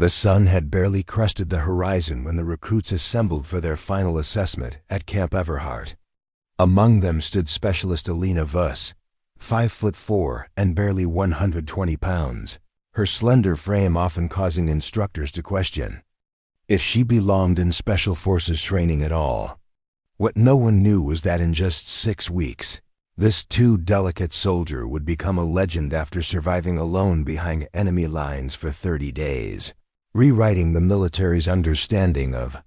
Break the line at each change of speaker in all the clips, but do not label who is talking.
The sun had barely crested the horizon when the recruits assembled for their final assessment at Camp Everhart. Among them stood Specialist Elena Voss, 5'4" and barely 120 pounds, her slender frame often causing instructors to question if she belonged in Special Forces training at all. What no one knew was that in just 6 weeks, this too delicate soldier would become a legend after surviving alone behind enemy lines for 30 days, rewriting the military's understanding of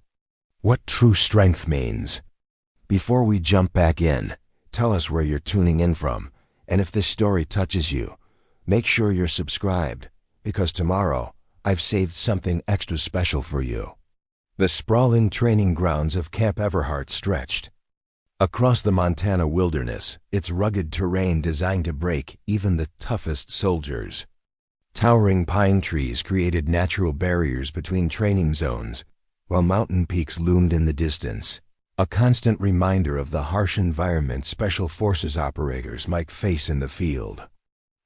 what true strength means. Before we jump back in, tell us where you're tuning in from, and if this story touches you, make sure you're subscribed, because tomorrow I've saved something extra special for you. The sprawling training grounds of Camp Everhart stretched across the Montana wilderness, its rugged terrain designed to break even the toughest soldiers. Towering pine trees created natural barriers between training zones, while mountain peaks loomed in the distance, a constant reminder of the harsh environment Special Forces operators might face in the field.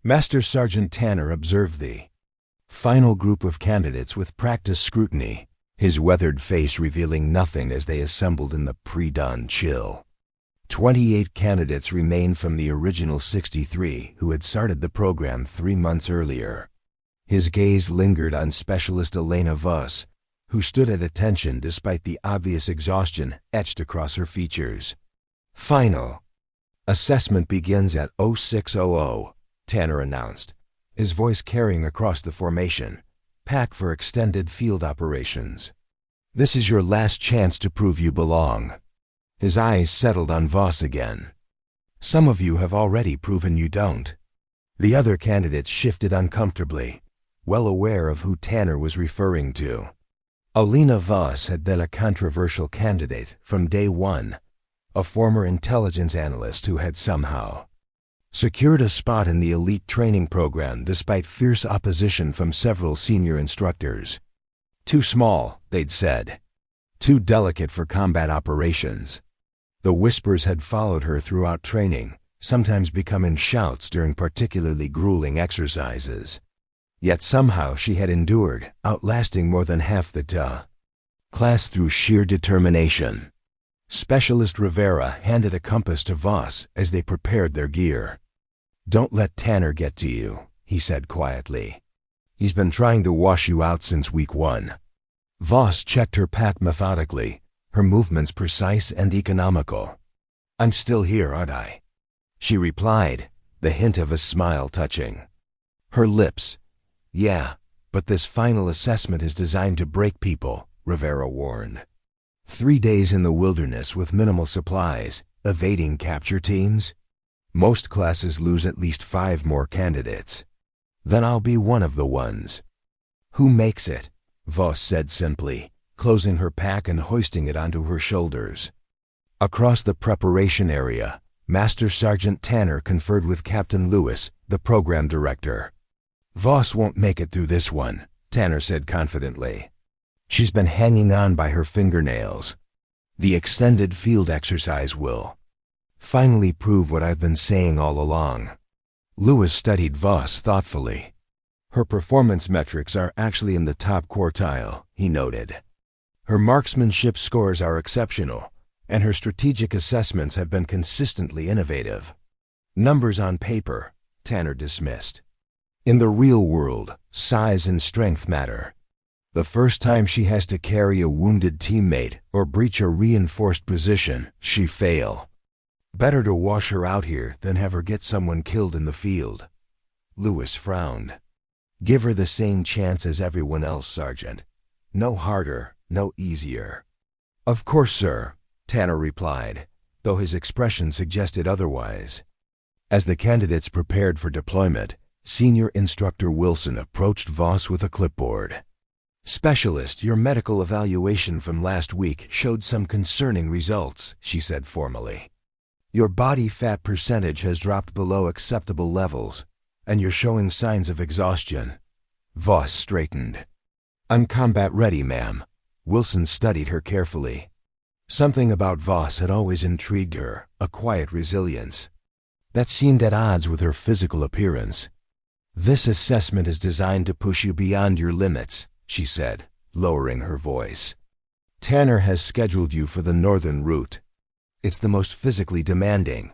Master Sergeant Tanner observed the final group of candidates with practiced scrutiny, his weathered face revealing nothing as they assembled in the pre-dawn chill. 28 candidates remained from the original 63 who had started the program 3 months earlier. His gaze lingered on Specialist Elena Voss, who stood at attention despite the obvious exhaustion etched across her features. Final assessment begins at 0600, Tanner announced, his voice carrying across the formation. Pack for extended field operations. This is your last chance to prove you belong. His eyes settled on Voss again. Some of you have already proven you don't. The other candidates shifted uncomfortably, well aware of who Tanner was referring to. Elena Voss had been a controversial candidate from day one, a former intelligence analyst who had somehow secured a spot in the elite training program despite fierce opposition from several senior instructors. Too small, they'd said. Too delicate for combat operations. The whispers had followed her throughout training, sometimes becoming shouts during particularly grueling exercises. Yet somehow she had endured, outlasting more than half the class through sheer determination. Specialist Rivera handed a compass to Voss as they prepared their gear. "Don't let Tanner get to you," he said quietly. "He's been trying to wash you out since week 1. Voss checked her pack methodically, her movements precise and economical. "I'm still here, aren't I?" she replied, the hint of a smile touching her lips. "Yeah, but this final assessment is designed to break people," Rivera warned. 3 days in the wilderness with minimal supplies, evading capture teams? Most classes lose at least 5 more candidates. Then I'll be one of the ones. "Who makes it?" Voss said simply, closing her pack and hoisting it onto her shoulders. Across the preparation area, Master Sergeant Tanner conferred with Captain Lewis, the program director. "Voss won't make it through this one," Tanner said confidently. "She's been hanging on by her fingernails. The extended field exercise will finally prove what I've been saying all along." Lewis studied Voss thoughtfully. "Her performance metrics are actually in the top quartile," he noted. "Her marksmanship scores are exceptional, and her strategic assessments have been consistently innovative." "Numbers on paper," Tanner dismissed. "In the real world, size and strength matter. The first time she has to carry a wounded teammate or breach a reinforced position, she fail. Better to wash her out here than have her get someone killed in the field." Lewis frowned. "Give her the same chance as everyone else, Sergeant. No harder, no easier." "Of course, sir," Tanner replied, though his expression suggested otherwise. As the candidates prepared for deployment, Senior Instructor Wilson approached Voss with a clipboard. "Specialist, your medical evaluation from last week showed some concerning results," she said formally. "Your body fat percentage has dropped below acceptable levels, and you're showing signs of exhaustion." Voss straightened. "I'm combat ready, ma'am." Wilson studied her carefully. Something about Voss had always intrigued her, a quiet resilience that seemed at odds with her physical appearance. "This assessment is designed to push you beyond your limits," she said, lowering her voice. "Tanner has scheduled you for the northern route. It's the most physically demanding.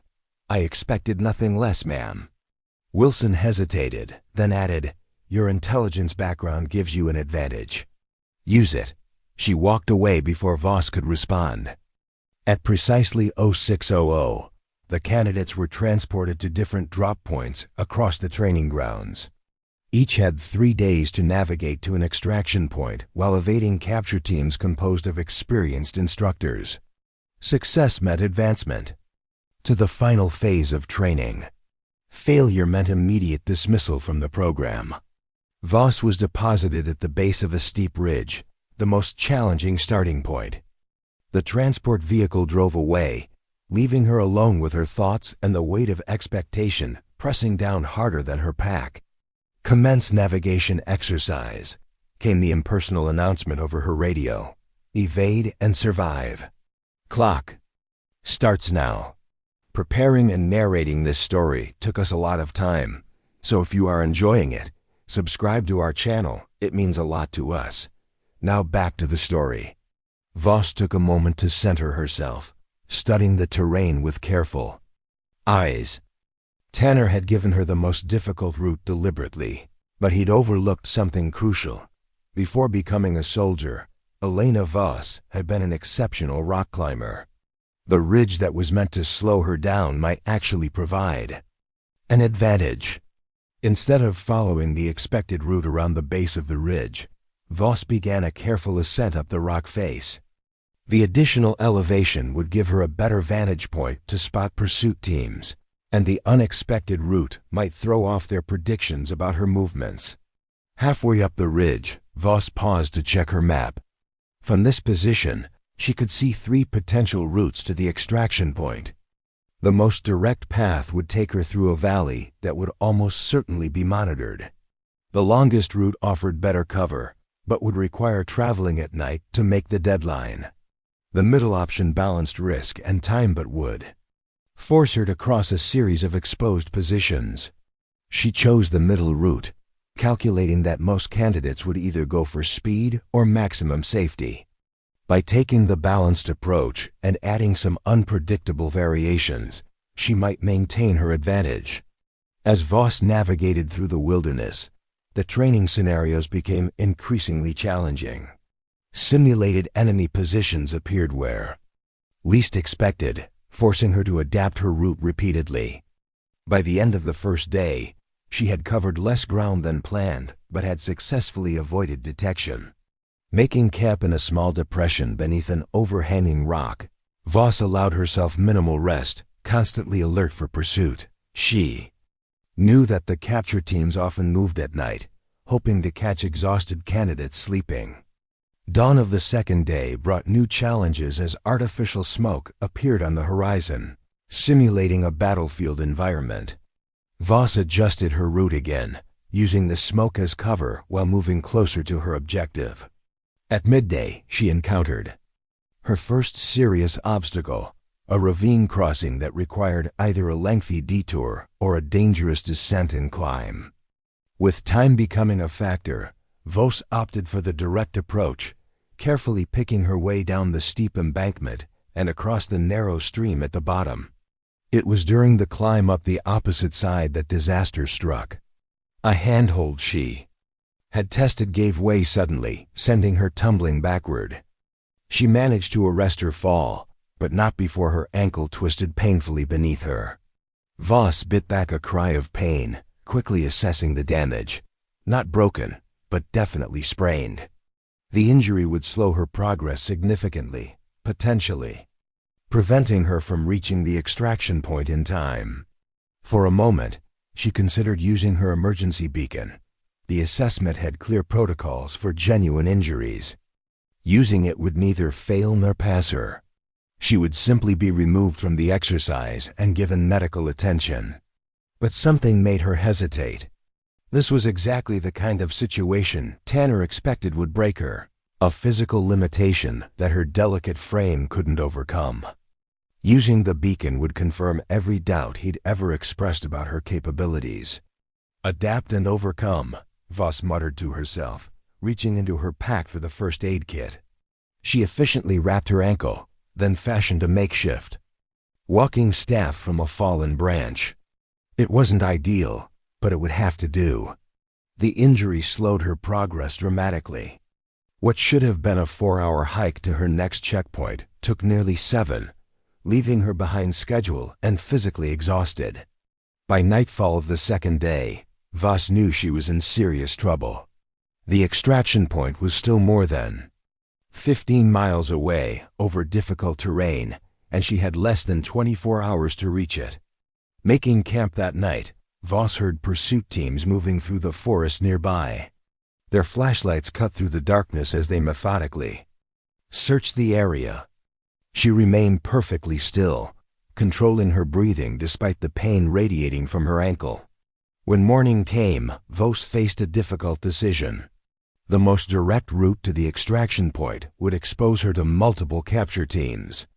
I expected nothing less, ma'am." Wilson hesitated, then added, "Your intelligence background gives you an advantage. Use it." She walked away before Voss could respond. At precisely 0600, the candidates were transported to different drop points across the training grounds. Each had 3 days to navigate to an extraction point while evading capture teams composed of experienced instructors. Success meant advancement to the final phase of training. Failure meant immediate dismissal from the program. Voss was deposited at the base of a steep ridge, the most challenging starting point. The transport vehicle drove away, leaving her alone with her thoughts and the weight of expectation pressing down harder than her pack. "Commence navigation exercise," came the impersonal announcement over her radio. "Evade and survive. Clock starts now." Preparing and narrating this story took us a lot of time, so if you are enjoying it, subscribe to our channel. It means a lot to us. Now back to the story. Voss took a moment to center herself, studying the terrain with careful eyes. Tanner had given her the most difficult route deliberately, but he'd overlooked something crucial. Before becoming a soldier, Elena Voss had been an exceptional rock climber. The ridge that was meant to slow her down might actually provide an advantage. Instead of following the expected route around the base of the ridge, Voss began a careful ascent up the rock face. The additional elevation would give her a better vantage point to spot pursuit teams, and the unexpected route might throw off their predictions about her movements. Halfway up the ridge, Voss paused to check her map. From this position, she could see 3 potential routes to the extraction point. The most direct path would take her through a valley that would almost certainly be monitored. The longest route offered better cover, but would require traveling at night to make the deadline. The middle option balanced risk and time but would force her to cross a series of exposed positions. She chose the middle route, calculating that most candidates would either go for speed or maximum safety. By taking the balanced approach and adding some unpredictable variations, she might maintain her advantage. As Voss navigated through the wilderness, the training scenarios became increasingly challenging. Simulated enemy positions appeared where least expected, forcing her to adapt her route repeatedly. By the end of the first day, she had covered less ground than planned, but had successfully avoided detection. Making camp in a small depression beneath an overhanging rock, Voss allowed herself minimal rest, constantly alert for pursuit. She knew that the capture teams often moved at night, hoping to catch exhausted candidates sleeping. Dawn of the second day brought new challenges as artificial smoke appeared on the horizon, simulating a battlefield environment. Voss adjusted her route again, using the smoke as cover while moving closer to her objective. At midday, she encountered her first serious obstacle, a ravine crossing that required either a lengthy detour or a dangerous descent and climb. With time becoming a factor, Voss opted for the direct approach, carefully picking her way down the steep embankment and across the narrow stream at the bottom. It was during the climb up the opposite side that disaster struck. A handhold she had tested gave way suddenly, sending her tumbling backward. She managed to arrest her fall, but not before her ankle twisted painfully beneath her. Voss bit back a cry of pain, quickly assessing the damage. Not broken, but definitely sprained. The injury would slow her progress significantly, potentially preventing her from reaching the extraction point in time. For a moment, she considered using her emergency beacon. The assessment had clear protocols for genuine injuries. Using it would neither fail nor pass her. She would simply be removed from the exercise and given medical attention. But something made her hesitate. This was exactly the kind of situation Tanner expected would break her, a physical limitation that her delicate frame couldn't overcome. Using the beacon would confirm every doubt he'd ever expressed about her capabilities. Adapt and overcome, Voss muttered to herself, reaching into her pack for the first aid kit. She efficiently wrapped her ankle, then fashioned a makeshift walking staff from a fallen branch. It wasn't ideal, but it would have to do. The injury slowed her progress dramatically. What should have been a 4-hour hike to her next checkpoint took nearly 7, leaving her behind schedule and physically exhausted. By nightfall of the second day, Voss knew she was in serious trouble. The extraction point was still more than 15 miles away over difficult terrain, and she had less than 24 hours to reach it. Making camp that night, Voss heard pursuit teams moving through the forest nearby. Their flashlights cut through the darkness as they methodically searched the area. She remained perfectly still, controlling her breathing despite the pain radiating from her ankle. When morning came, Voss faced a difficult decision. The most direct route to the extraction point would expose her to multiple capture teams.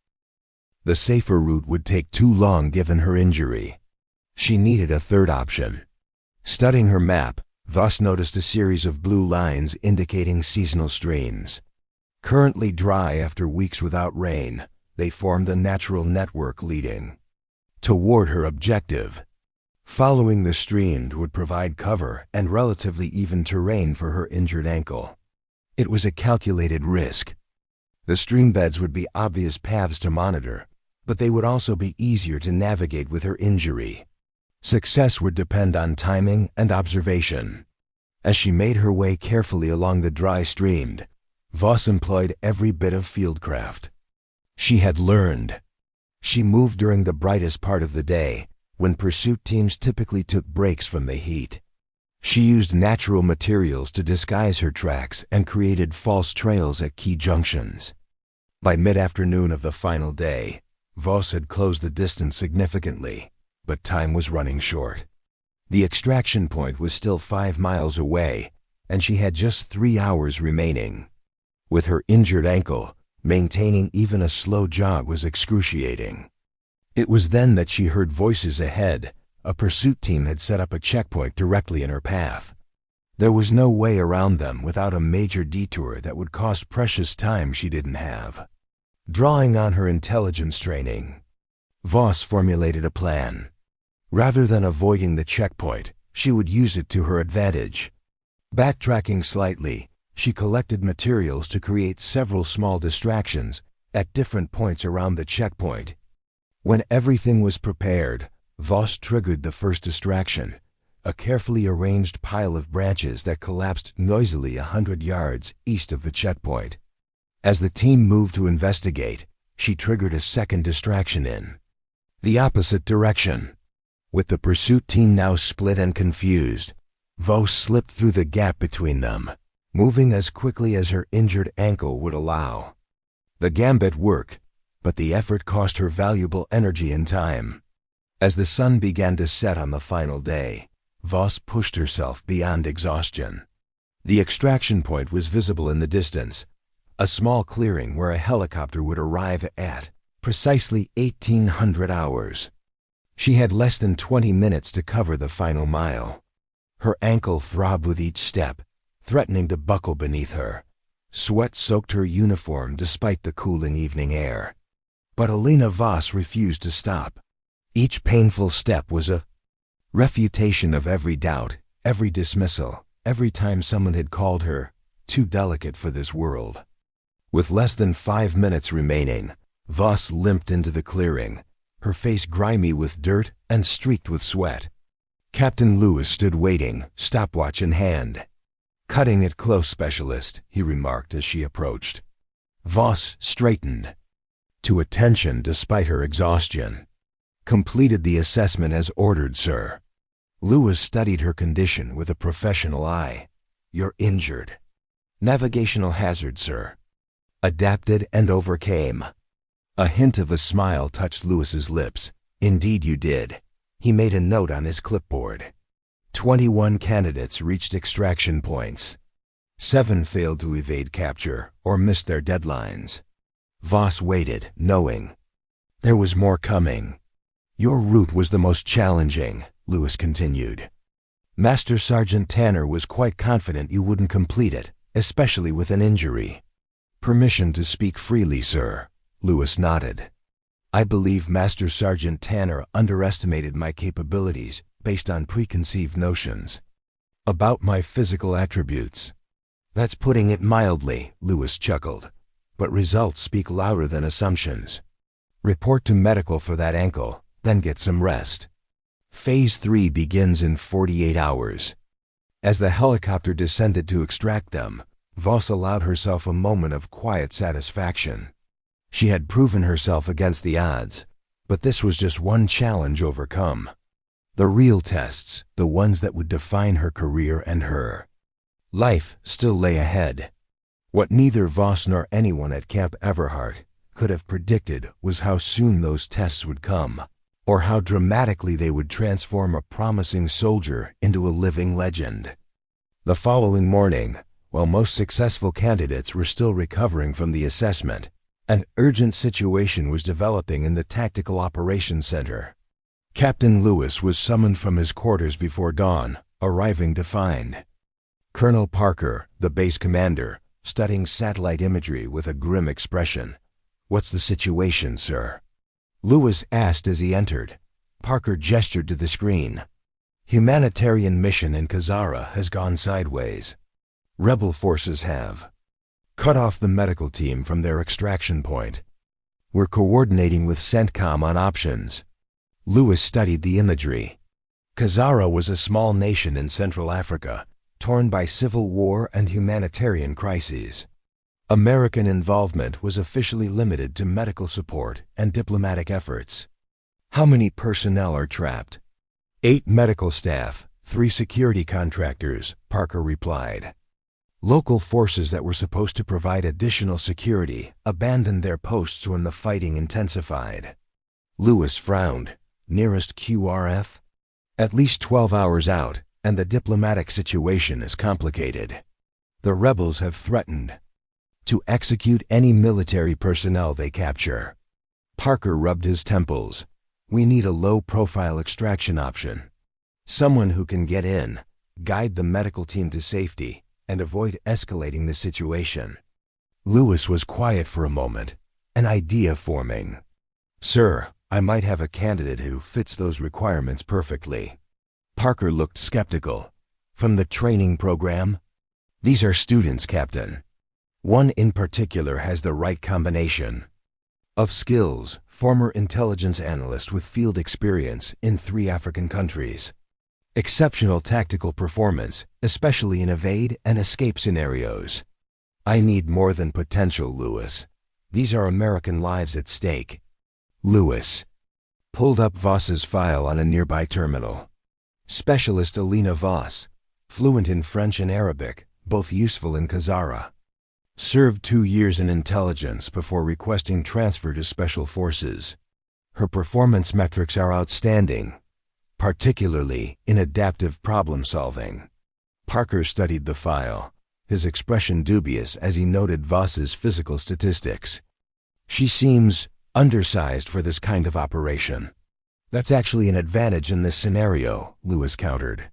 The safer route would take too long given her injury. She needed a third option. Studying her map, Voss noticed a series of blue lines indicating seasonal streams. Currently dry after weeks without rain, they formed a natural network leading toward her objective. Following the stream would provide cover and relatively even terrain for her injured ankle. It was a calculated risk. The stream beds would be obvious paths to monitor, but they would also be easier to navigate with her injury. Success would depend on timing and observation. As she made her way carefully along the dry stream, Voss employed every bit of fieldcraft she had learned. She moved during the brightest part of the day, when pursuit teams typically took breaks from the heat. She used natural materials to disguise her tracks and created false trails at key junctions. By mid-afternoon of the final day, Voss had closed the distance significantly, but time was running short. The extraction point was still 5 miles away, and she had just 3 hours remaining. With her injured ankle, maintaining even a slow jog was excruciating. It was then that she heard voices ahead. A pursuit team had set up a checkpoint directly in her path. There was no way around them without a major detour that would cost precious time she didn't have. Drawing on her intelligence training, Voss formulated a plan. Rather than avoiding the checkpoint, she would use it to her advantage. Backtracking slightly, she collected materials to create several small distractions at different points around the checkpoint. When everything was prepared, Voss triggered the first distraction, a carefully arranged pile of branches that collapsed noisily 100 yards east of the checkpoint. As the team moved to investigate, she triggered a second distraction in the opposite direction. With the pursuit team now split and confused, Voss slipped through the gap between them, moving as quickly as her injured ankle would allow. The gambit worked, but the effort cost her valuable energy and time. As the sun began to set on the final day, Voss pushed herself beyond exhaustion. The extraction point was visible in the distance, a small clearing where a helicopter would arrive at precisely 1800 hours. She had less than 20 minutes to cover the final mile. Her ankle throbbed with each step, threatening to buckle beneath her. Sweat soaked her uniform despite the cooling evening air. But Elena Voss refused to stop. Each painful step was a refutation of every doubt, every dismissal, every time someone had called her too delicate for this world. With less than 5 minutes remaining, Voss limped into the clearing, her face grimy with dirt and streaked with sweat. Captain Lewis stood waiting, stopwatch in hand. "Cutting it close, Specialist," he remarked as she approached. Voss straightened to attention despite her exhaustion. "Completed the assessment as ordered, sir." Lewis studied her condition with a professional eye. "You're injured." "Navigational hazard, sir." "Adapted and overcame." A hint of a smile touched Lewis's lips. "Indeed you did." He made a note on his clipboard. 21 candidates reached extraction points. 7 failed to evade capture or missed their deadlines. Voss waited, knowing there was more coming. "Your route was the most challenging," Lewis continued. "Master Sergeant Tanner was quite confident you wouldn't complete it, especially with an injury. Permission to speak freely, sir, Lewis nodded. I believe Master Sergeant Tanner underestimated my capabilities based on preconceived notions about my physical attributes. That's putting it mildly, Lewis chuckled, but results speak louder than assumptions. Report to medical for that ankle, then get some rest. Phase 3 begins in 48 hours. As the helicopter descended to extract them, Voss allowed herself a moment of quiet satisfaction. She had proven herself against the odds, but this was just one challenge overcome. The real tests, the ones that would define her career and her life, still lay ahead. What neither Voss nor anyone at Camp Everhart could have predicted was how soon those tests would come, or how dramatically they would transform a promising soldier into a living legend. The following morning, while most successful candidates were still recovering from the assessment, an urgent situation was developing in the Tactical Operations Center. Captain Lewis was summoned from his quarters before dawn, arriving to find Colonel Parker, the base commander, studying satellite imagery with a grim expression. "What's the situation, sir?" Lewis asked as he entered. Parker gestured to the screen. "Humanitarian mission in Kazara has gone sideways. Rebel forces have cut off the medical team from their extraction point. We're coordinating with CENTCOM on options." Lewis studied the imagery. Kazara was a small nation in Central Africa, torn by civil war and humanitarian crises. American involvement was officially limited to medical support and diplomatic efforts. "How many personnel are trapped?" 8 medical staff, 3 security contractors, Parker replied. Local forces that were supposed to provide additional security abandoned their posts when the fighting intensified. Lewis frowned. Nearest QRF? At least 12 hours out, and the diplomatic situation is complicated. The rebels have threatened to execute any military personnel they capture. Parker rubbed his temples. "We need a low-profile extraction option. Someone who can get in, guide the medical team to safety, and avoid escalating the situation." Lewis was quiet for a moment, an idea forming. "Sir, I might have a candidate who fits those requirements perfectly." Parker looked skeptical. "From the training program?" "These are students, Captain. One in particular has the right combination of skills, former intelligence analyst with field experience in 3 African countries. Exceptional tactical performance, especially in evade and escape scenarios." "I need more than potential, Lewis. These are American lives at stake." Lewis pulled up Voss's file on a nearby terminal. Specialist Elena Voss, fluent in French and Arabic, both useful in Kazara. Served 2 years in intelligence before requesting transfer to Special Forces. Her performance metrics are outstanding, particularly in adaptive problem-solving. Parker studied the file, his expression dubious as he noted Voss's physical statistics. "She seems undersized for this kind of operation." "That's actually an advantage in this scenario," Lewis countered.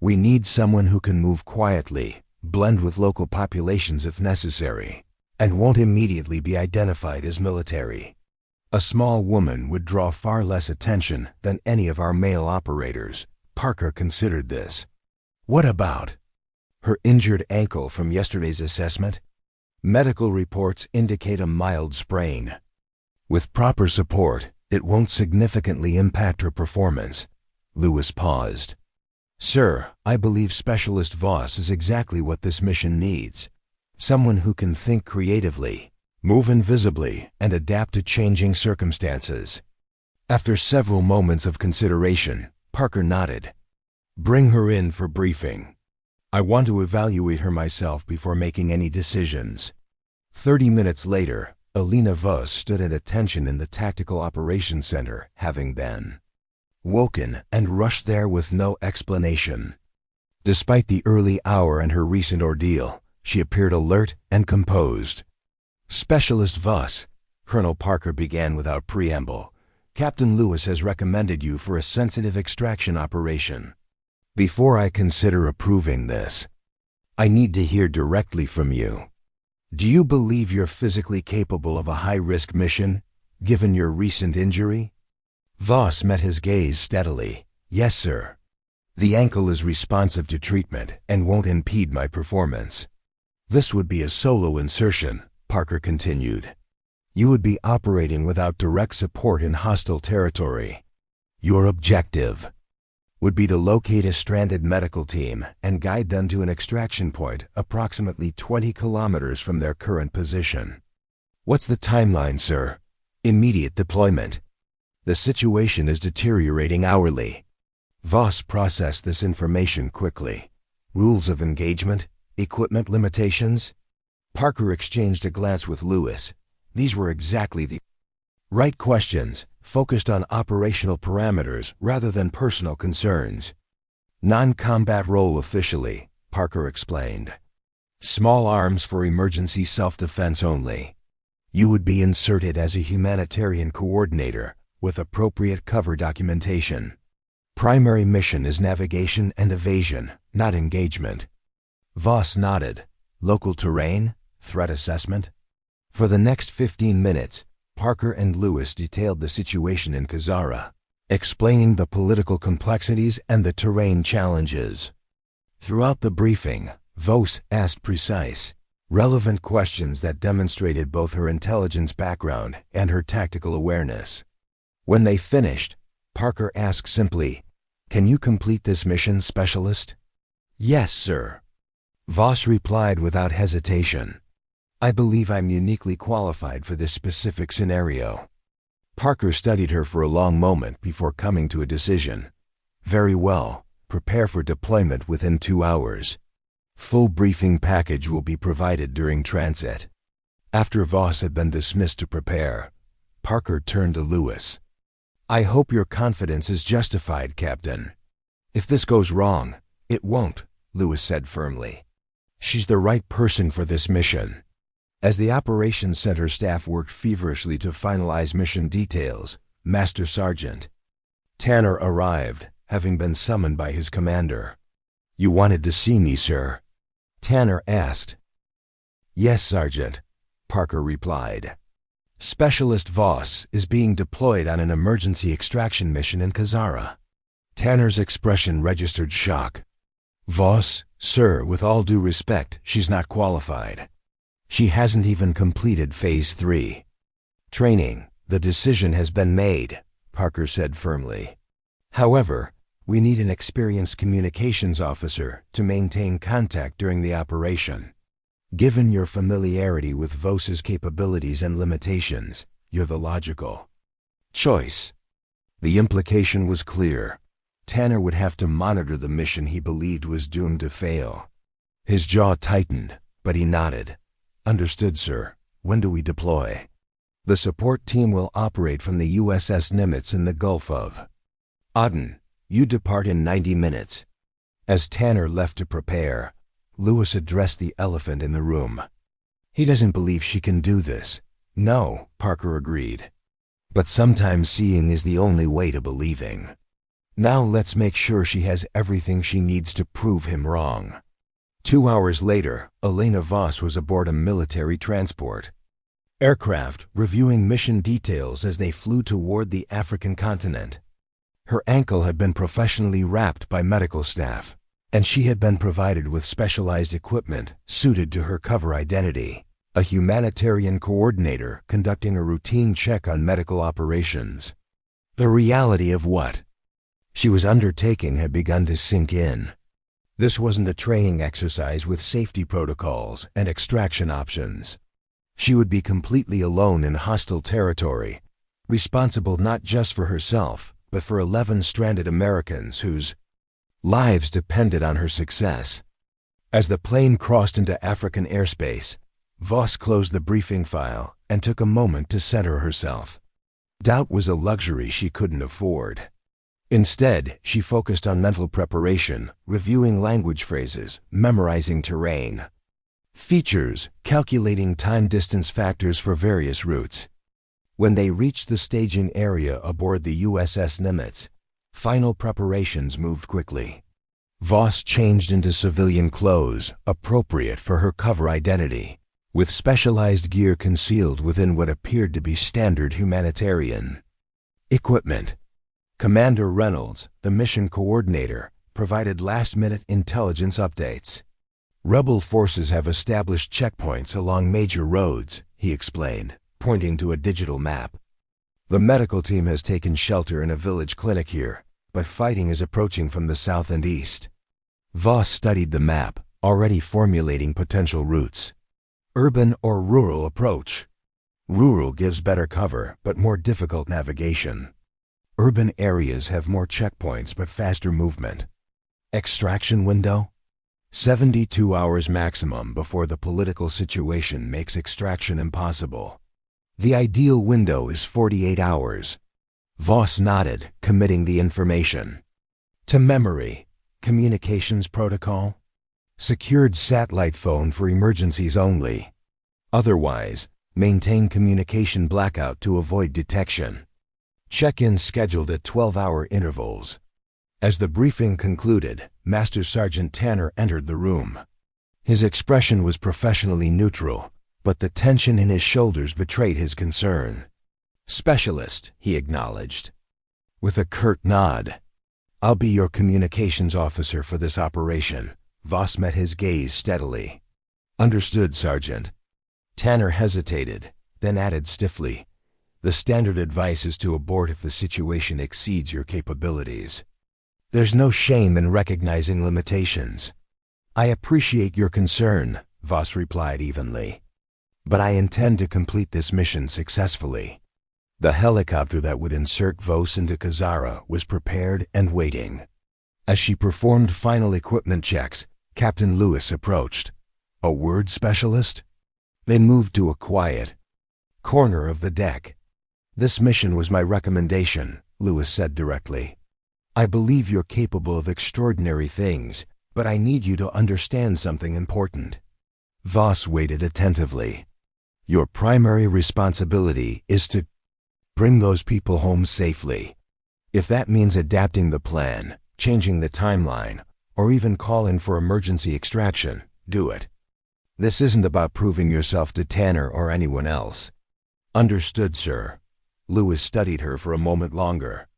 "We need someone who can move quietly, blend with local populations if necessary, and won't immediately be identified as military. A small woman would draw far less attention than any of our male operators." Parker considered this. "What about her injured ankle from yesterday's assessment?" "Medical reports indicate a mild sprain. With proper support, it won't significantly impact her performance." Lewis paused. "Sir, I believe Specialist Voss is exactly what this mission needs. Someone who can think creatively, move invisibly, and adapt to changing circumstances." After several moments of consideration, Parker nodded. "Bring her in for briefing. I want to evaluate her myself before making any decisions." 30 minutes later, Elena Voss stood at attention in the Tactical Operations Center, having been woken and rushed there with no explanation. Despite the early hour and her recent ordeal, she appeared alert and composed. "Specialist Voss," Colonel Parker began without preamble, "Captain Lewis has recommended you for a sensitive extraction operation. Before I consider approving this, I need to hear directly from you. Do you believe you're physically capable of a high-risk mission, given your recent injury? Voss met his gaze steadily. Yes, sir. The ankle is responsive to treatment and won't impede my performance. This would be a solo insertion, Parker continued. You would be operating without direct support in hostile territory. Your objective would be to locate a stranded medical team and guide them to an extraction point approximately 20 kilometers from their current position. What's the timeline, sir? Immediate deployment. The situation is deteriorating hourly. Voss processed this information quickly. Rules of engagement, equipment limitations. Parker exchanged a glance with Lewis. These were exactly the right questions, focused on operational parameters rather than personal concerns. Non-combat role officially, Parker explained. Small arms for emergency self-defense only. You would be inserted as a humanitarian coordinator with appropriate cover documentation. Primary mission is navigation and evasion, not engagement. Voss nodded. Local terrain? Threat assessment? For the next 15 minutes, Parker and Lewis detailed the situation in Kazara, explaining the political complexities and the terrain challenges. Throughout the briefing, Voss asked precise, relevant questions that demonstrated both her intelligence background and her tactical awareness. When they finished, Parker asked simply, "Can you complete this mission, Specialist?" "Yes, sir." Voss replied without hesitation. "I believe I'm uniquely qualified for this specific scenario." Parker studied her for a long moment before coming to a decision. "Very well. Prepare for deployment within 2 hours. Full briefing package will be provided during transit." After Voss had been dismissed to prepare, Parker turned to Lewis. "I hope your confidence is justified, Captain." "If this goes wrong, it won't," Lewis said firmly. "She's the right person for this mission." As the Operations Center staff worked feverishly to finalize mission details, Master Sergeant Tanner arrived, having been summoned by his commander. "You wanted to see me, sir?" Tanner asked. "Yes, Sergeant," Parker replied. "Specialist Voss is being deployed on an emergency extraction mission in Kazara." Tanner's expression registered shock. "Voss, sir, with all due respect, she's not qualified. She hasn't even completed Phase 3. Training. The decision has been made," Parker said firmly. "However, we need an experienced communications officer to maintain contact during the operation. Given your familiarity with Voss's capabilities and limitations, you're the logical choice." The implication was clear. Tanner would have to monitor the mission he believed was doomed to fail. His jaw tightened, but he nodded. "Understood, sir. When do we deploy?" "The support team will operate from the USS Nimitz in the Gulf of Aden. You depart in 90 minutes. As Tanner left to prepare, Lewis addressed the elephant in the room. "He doesn't believe she can do this." "No," Parker agreed. "But sometimes seeing is the only way to believing. Now let's make sure she has everything she needs to prove him wrong." 2 hours later, Elena Voss was aboard a military transport aircraft, reviewing mission details as they flew toward the African continent. Her ankle had been professionally wrapped by medical staff, and she had been provided with specialized equipment suited to her cover identity, a humanitarian coordinator conducting a routine check on medical operations. The reality of what she was undertaking had begun to sink in. This wasn't a training exercise with safety protocols and extraction options. She would be completely alone in hostile territory, responsible not just for herself, but for 11 stranded Americans whose lives depended on her success. As the plane crossed into African airspace, Voss closed the briefing file and took a moment to center herself. Doubt was a luxury she couldn't afford. Instead, she focused on mental preparation, reviewing language phrases, memorizing terrain features, calculating time-distance factors for various routes. When they reached the staging area aboard the USS Nimitz, final preparations moved quickly. Voss changed into civilian clothes, appropriate for her cover identity, with specialized gear concealed within what appeared to be standard humanitarian equipment. Commander Reynolds, the mission coordinator, provided last-minute intelligence updates. Rebel forces have established checkpoints along major roads, he explained, pointing to a digital map. The medical team has taken shelter in a village clinic here, but fighting is approaching from the south and east. Voss studied the map, already formulating potential routes. Urban or rural approach. Rural gives better cover, but more difficult navigation. Urban areas have more checkpoints but faster movement. Extraction window? 72 hours maximum before the political situation makes extraction impossible. The ideal window is 48 hours. Voss nodded, committing the information. To memory. Communications protocol? Secured satellite phone for emergencies only. Otherwise, maintain communication blackout to avoid detection. Check-in scheduled at 12-hour intervals. As the briefing concluded, Master Sergeant Tanner entered the room. His expression was professionally neutral, but the tension in his shoulders betrayed his concern. "Specialist," he acknowledged. With a curt nod, "I'll be your communications officer for this operation." Voss met his gaze steadily. "Understood, Sergeant." Tanner hesitated, then added stiffly, "The standard advice is to abort if the situation exceeds your capabilities. There's no shame in recognizing limitations." "I appreciate your concern," Voss replied evenly. "But I intend to complete this mission successfully." The helicopter that would insert Voss into Kazara was prepared and waiting. As she performed final equipment checks, Captain Lewis approached. "A word, Specialist?" They moved to a quiet corner of the deck. "This mission was my recommendation," Lewis said directly. "I believe you're capable of extraordinary things, but I need you to understand something important." Voss waited attentively. "Your primary responsibility is to bring those people home safely. If that means adapting the plan, changing the timeline, or even calling for emergency extraction, do it. This isn't about proving yourself to Tanner or anyone else." "Understood, sir." Lewis studied her for a moment longer.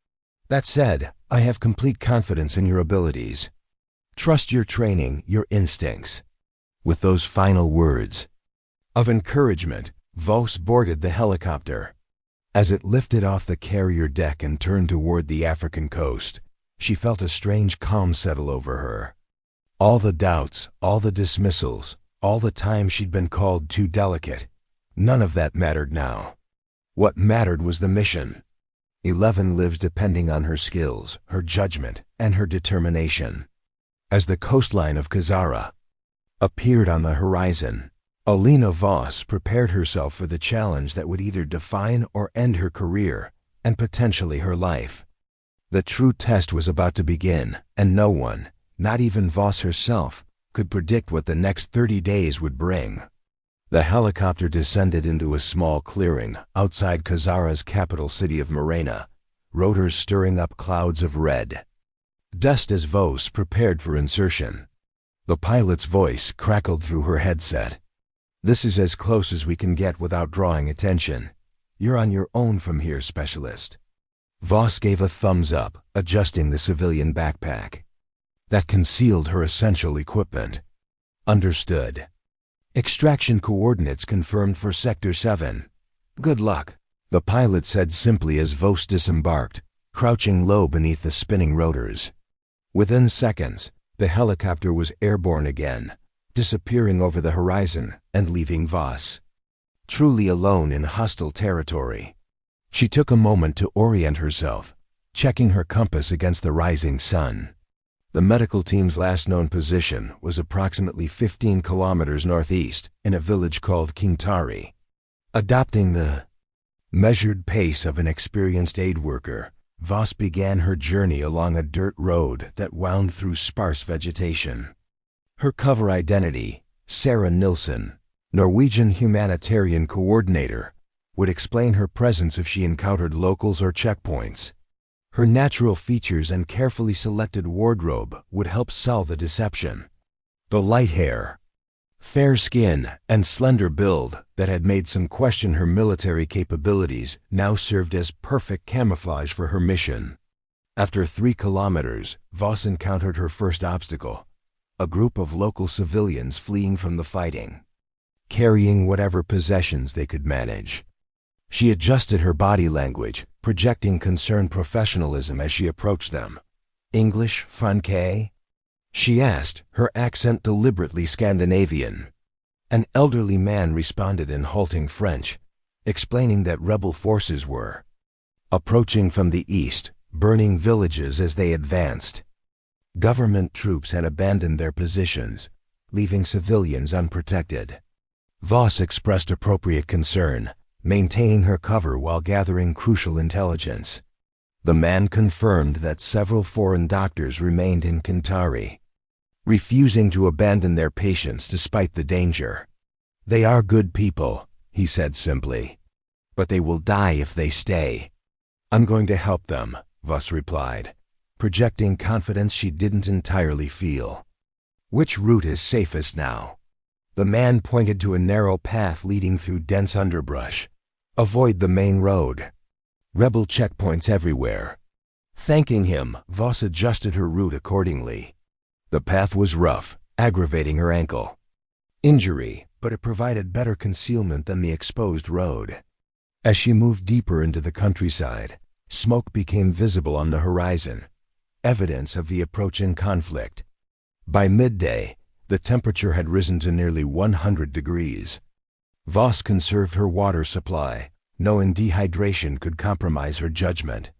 "That said, I have complete confidence in your abilities. Trust your training, your instincts." With those final words of encouragement, Voss boarded the helicopter. As it lifted off the carrier deck and turned toward the African coast, she felt a strange calm settle over her. All the doubts, all the dismissals, all the time she'd been called too delicate, none of that mattered now. What mattered was the mission. 11 lives depending on her skills, her judgment, and her determination. As the coastline of Kazara appeared on the horizon, Elena Voss prepared herself for the challenge that would either define or end her career, and potentially her life. The true test was about to begin, and no one, not even Voss herself, could predict what the next 30 days would bring. The helicopter descended into a small clearing outside Kazara's capital city of Morena, rotors stirring up clouds of red dust as Voss prepared for insertion. The pilot's voice crackled through her headset. "This is as close as we can get without drawing attention. You're on your own from here, Specialist." Voss gave a thumbs up, adjusting the civilian backpack that concealed her essential equipment. "Understood. Extraction coordinates confirmed for Sector 7. Good luck," the pilot said simply as Voss disembarked, crouching low beneath the spinning rotors. Within seconds, the helicopter was airborne again, disappearing over the horizon and leaving Voss truly alone in hostile territory. She took a moment to orient herself, checking her compass against the rising sun. The medical team's last known position was approximately 15 kilometers northeast in a village called Kintari. Adopting the measured pace of an experienced aid worker, Voss began her journey along a dirt road that wound through sparse vegetation. Her cover identity, Sarah Nilsson, Norwegian humanitarian coordinator, would explain her presence if she encountered locals or checkpoints. Her natural features and carefully selected wardrobe would help sell the deception. The light hair, fair skin, and slender build that had made some question her military capabilities now served as perfect camouflage for her mission. After 3 kilometers, Voss encountered her first obstacle, a group of local civilians fleeing from the fighting, carrying whatever possessions they could manage. She adjusted her body language, projecting concerned professionalism as she approached them. "English, Francais?" she asked, her accent deliberately Scandinavian. An elderly man responded in halting French, explaining that rebel forces were approaching from the east, burning villages as they advanced. Government troops had abandoned their positions, leaving civilians unprotected. Voss expressed appropriate concern, maintaining her cover while gathering crucial intelligence. The man confirmed that several foreign doctors remained in Kintari, refusing to abandon their patients despite the danger. "They are good people," he said simply, "but they will die if they stay." "I'm going to help them," Voss replied, projecting confidence she didn't entirely feel. "Which route is safest now?" The man pointed to a narrow path leading through dense underbrush. "Avoid the main road. Rebel checkpoints everywhere." Thanking him, Voss adjusted her route accordingly. The path was rough, aggravating her ankle injury, but it provided better concealment than the exposed road. As she moved deeper into the countryside, smoke became visible on the horizon, evidence of the approaching conflict. By midday, the temperature had risen to nearly 100 degrees. Voss conserved her water supply, knowing dehydration could compromise her judgment.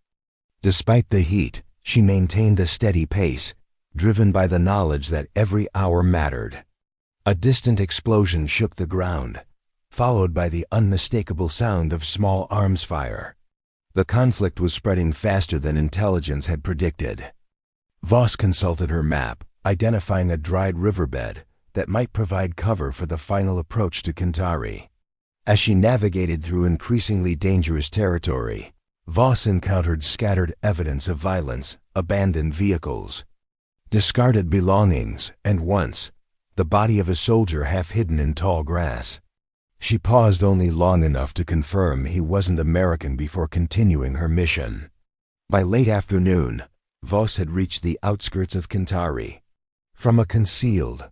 Despite the heat, she maintained a steady pace, driven by the knowledge that every hour mattered. A distant explosion shook the ground, followed by the unmistakable sound of small arms fire. The conflict was spreading faster than intelligence had predicted. Voss consulted her map, identifying a dried riverbed that might provide cover for the final approach to Kintari. As she navigated through increasingly dangerous territory, Voss encountered scattered evidence of violence, abandoned vehicles, discarded belongings, and once, the body of a soldier half hidden in tall grass. She paused only long enough to confirm he wasn't American before continuing her mission. By late afternoon, Voss had reached the outskirts of Kintari. From a concealed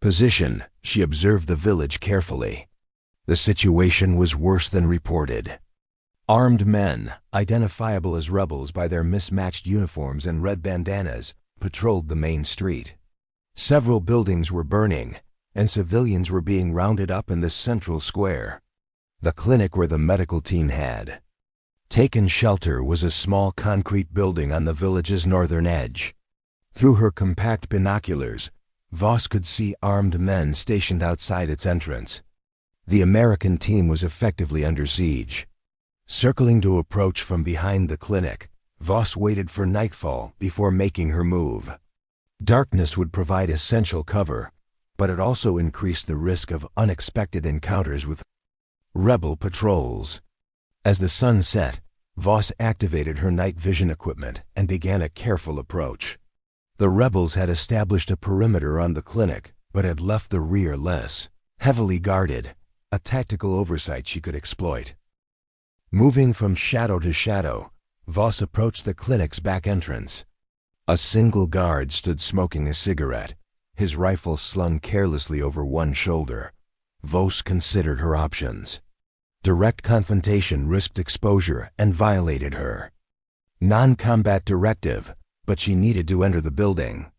position, she observed the village carefully. The situation was worse than reported. Armed men, identifiable as rebels by their mismatched uniforms and red bandanas, patrolled the main street. Several buildings were burning, and civilians were being rounded up in the central square. The clinic where the medical team had taken shelter was a small concrete building on the village's northern edge. Through her compact binoculars, Voss could see armed men stationed outside its entrance. The American team was effectively under siege. Circling to approach from behind the clinic, Voss waited for nightfall before making her move. Darkness would provide essential cover, but it also increased the risk of unexpected encounters with rebel patrols. As the sun set, Voss activated her night vision equipment and began a careful approach. The rebels had established a perimeter on the clinic, but had left the rear less heavily guarded, a tactical oversight she could exploit. Moving from shadow to shadow, Voss approached the clinic's back entrance. A single guard stood smoking a cigarette, his rifle slung carelessly over one shoulder. Voss considered her options. Direct confrontation risked exposure and violated her non-combat directive, but she needed to enter the building.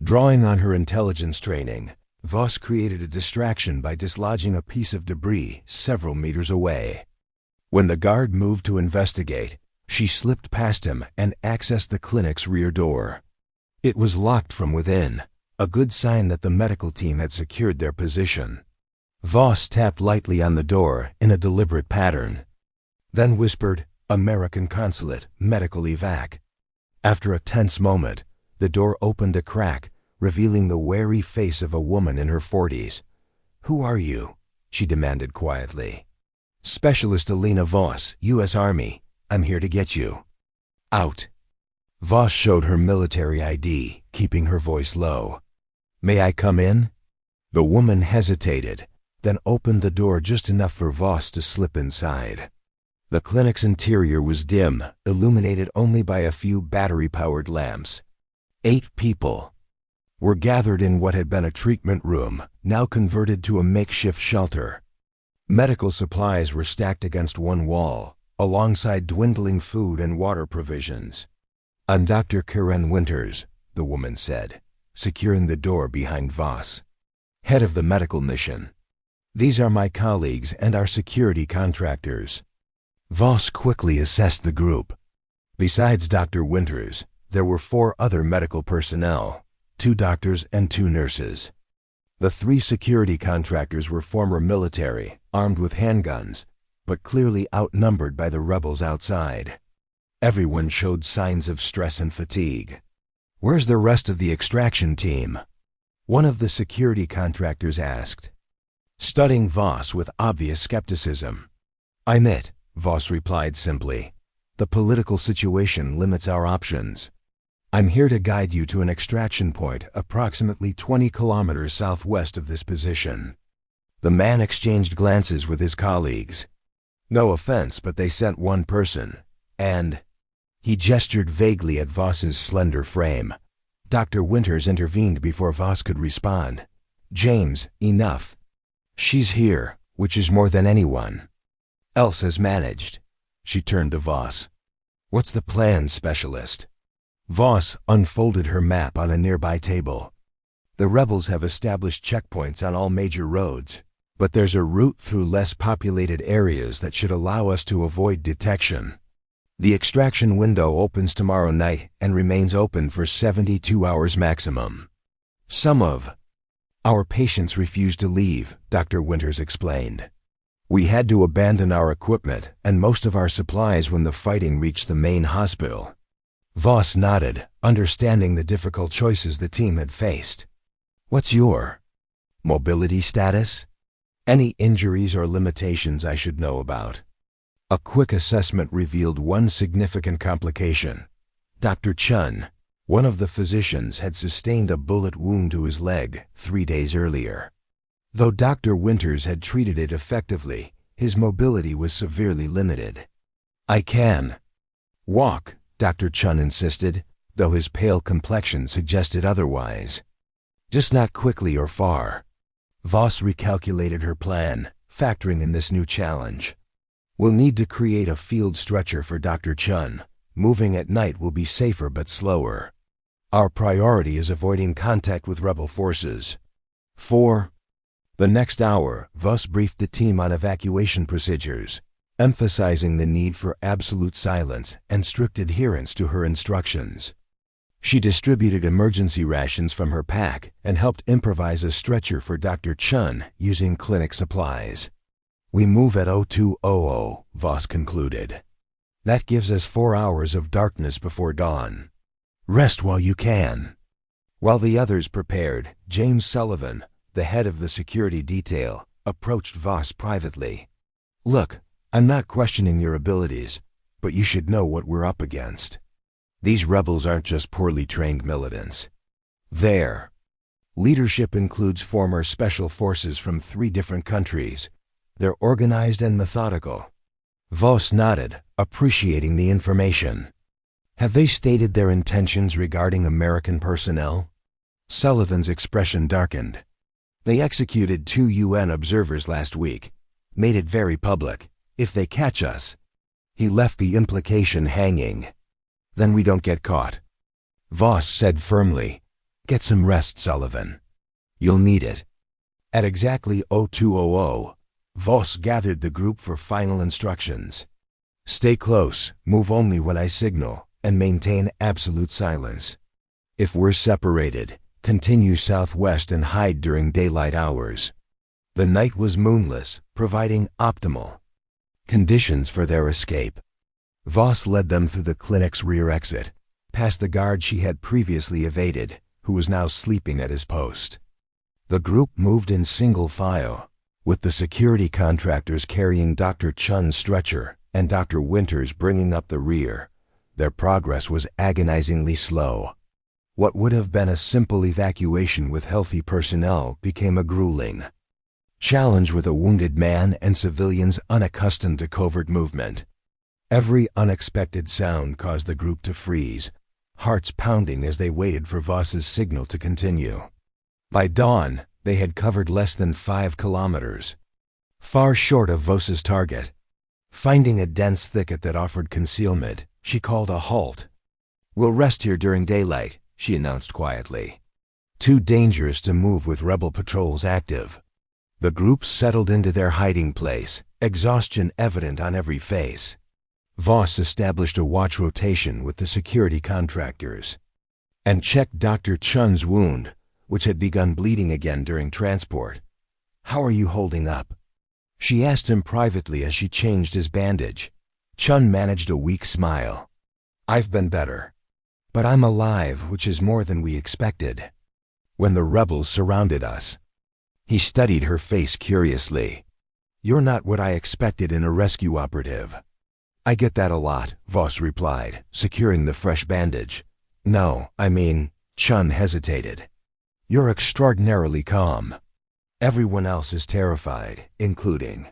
Drawing on her intelligence training, Voss created a distraction by dislodging a piece of debris several meters away. When the guard moved to investigate, she slipped past him and accessed the clinic's rear door. It was locked from within, a good sign that the medical team had secured their position. Voss tapped lightly on the door in a deliberate pattern, then whispered, "American Consulate, medical evac." After a tense moment, the door opened a crack, revealing the wary face of a woman in her 40s. "Who are you?" she demanded quietly. "Specialist Elena Voss, U.S. Army. I'm here to get you." "Out," Voss showed her military ID, keeping her voice low. "May I come in?" The woman hesitated, then opened the door just enough for Voss to slip inside. The clinic's interior was dim, illuminated only by a few battery-powered lamps. 8 people were gathered in what had been a treatment room, now converted to a makeshift shelter. Medical supplies were stacked against one wall, alongside dwindling food and water provisions. "I'm Dr. Karen Winters," the woman said, securing the door behind Voss, "head of the medical mission. These are my colleagues and our security contractors." Voss quickly assessed the group. Besides Dr. Winters, there were 4 other medical personnel, 2 doctors and 2 nurses. The 3 security contractors were former military, armed with handguns, but clearly outnumbered by the rebels outside. Everyone showed signs of stress and fatigue. "Where's the rest of the extraction team?" one of the security contractors asked, studying Voss with obvious skepticism. "I'm it," Voss replied simply. "The political situation limits our options. I'm here to guide you to an extraction point approximately 20 kilometers southwest of this position." The man exchanged glances with his colleagues. No offense, but they sent one person, and he gestured vaguely at Voss's slender frame. Dr. Winters intervened before Voss could respond. "James, enough. She's here, which is more than anyone else has managed." She turned to Voss. "What's the plan, Specialist?" Voss unfolded her map on a nearby table. "The rebels have established checkpoints on all major roads, but there's a route through less populated areas that should allow us to avoid detection. The extraction window opens tomorrow night and remains open for 72 hours maximum. Some of our patients refused to leave," Dr. Winters explained. "We had to abandon our equipment and most of our supplies when the fighting reached the main hospital." Voss nodded, understanding the difficult choices the team had faced. "What's your mobility status? Any injuries or limitations I should know about?" A quick assessment revealed one significant complication. Dr. Chun, one of the physicians, had sustained a bullet wound to his leg 3 days earlier. Though Dr. Winters had treated it effectively, his mobility was severely limited. "I can walk," Dr. Chun insisted, though his pale complexion suggested otherwise. "Just not quickly or far." Voss recalculated her plan, factoring in this new challenge. "We'll need to create a field stretcher for Dr. Chun. Moving at night will be safer but slower. Our priority is avoiding contact with rebel forces." For the next hour, Voss briefed the team on evacuation procedures, emphasizing the need for absolute silence and strict adherence to her instructions. She distributed emergency rations from her pack and helped improvise a stretcher for Dr. Chun using clinic supplies. "We move at 0200, Voss concluded. "That gives us 4 hours of darkness before dawn. Rest while you can." While the others prepared, James Sullivan, the head of the security detail, approached Voss privately. "Look, I'm not questioning your abilities, but you should know what we're up against. These rebels aren't just poorly trained militants. Their leadership includes former special forces from 3 different countries. They're organized and methodical." Voss nodded, appreciating the information. "Have they stated their intentions regarding American personnel?" Sullivan's expression darkened. "They executed 2 UN observers last week. Made it very public. If they catch us." He left the implication hanging. "Then we don't get caught." Voss said firmly, "Get some rest, Sullivan. You'll need it." At exactly 0200, Voss gathered the group for final instructions. "Stay close, move only when I signal, and maintain absolute silence. If we're separated, continue southwest and hide during daylight hours." The night was moonless, providing optimal conditions for their escape. Voss led them through the clinic's rear exit, past the guard she had previously evaded, who was now sleeping at his post. The group moved in single file, with the security contractors carrying Dr. Chun's stretcher and Dr. Winters bringing up the rear. Their progress was agonizingly slow. What would have been a simple evacuation with healthy personnel became a grueling challenge with a wounded man and civilians unaccustomed to covert movement. Every unexpected sound caused the group to freeze, hearts pounding as they waited for Voss's signal to continue. By dawn, they had covered less than 5 kilometers, far short of Voss's target. Finding a dense thicket that offered concealment, she called a halt. "We'll rest here during daylight," she announced quietly. Too dangerous to move with rebel patrols active. The group settled into their hiding place, exhaustion evident on every face. Voss established a watch rotation with the security contractors and checked Dr. Chun's wound, which had begun bleeding again during transport. "How are you holding up?" she asked him privately as she changed his bandage. Chun managed a weak smile. "I've been better. But I'm alive, which is more than we expected." When the rebels surrounded us, he studied her face curiously. "You're not what I expected in a rescue operative." "I get that a lot," Voss replied, securing the fresh bandage. "No, I mean," Chun hesitated. "You're extraordinarily calm. Everyone else is terrified, including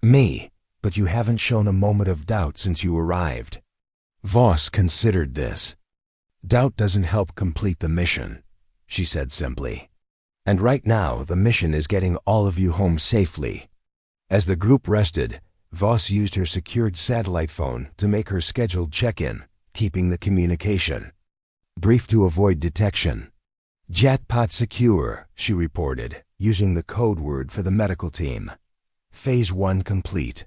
me, but you haven't shown a moment of doubt since you arrived." Voss considered this. "Doubt doesn't help complete the mission," she said simply. "And right now, the mission is getting all of you home safely." As the group rested, Voss used her secured satellite phone to make her scheduled check-in, keeping the communication brief to avoid detection. "Jackpot secure," she reported, using the code word for the medical team. "Phase 1 complete.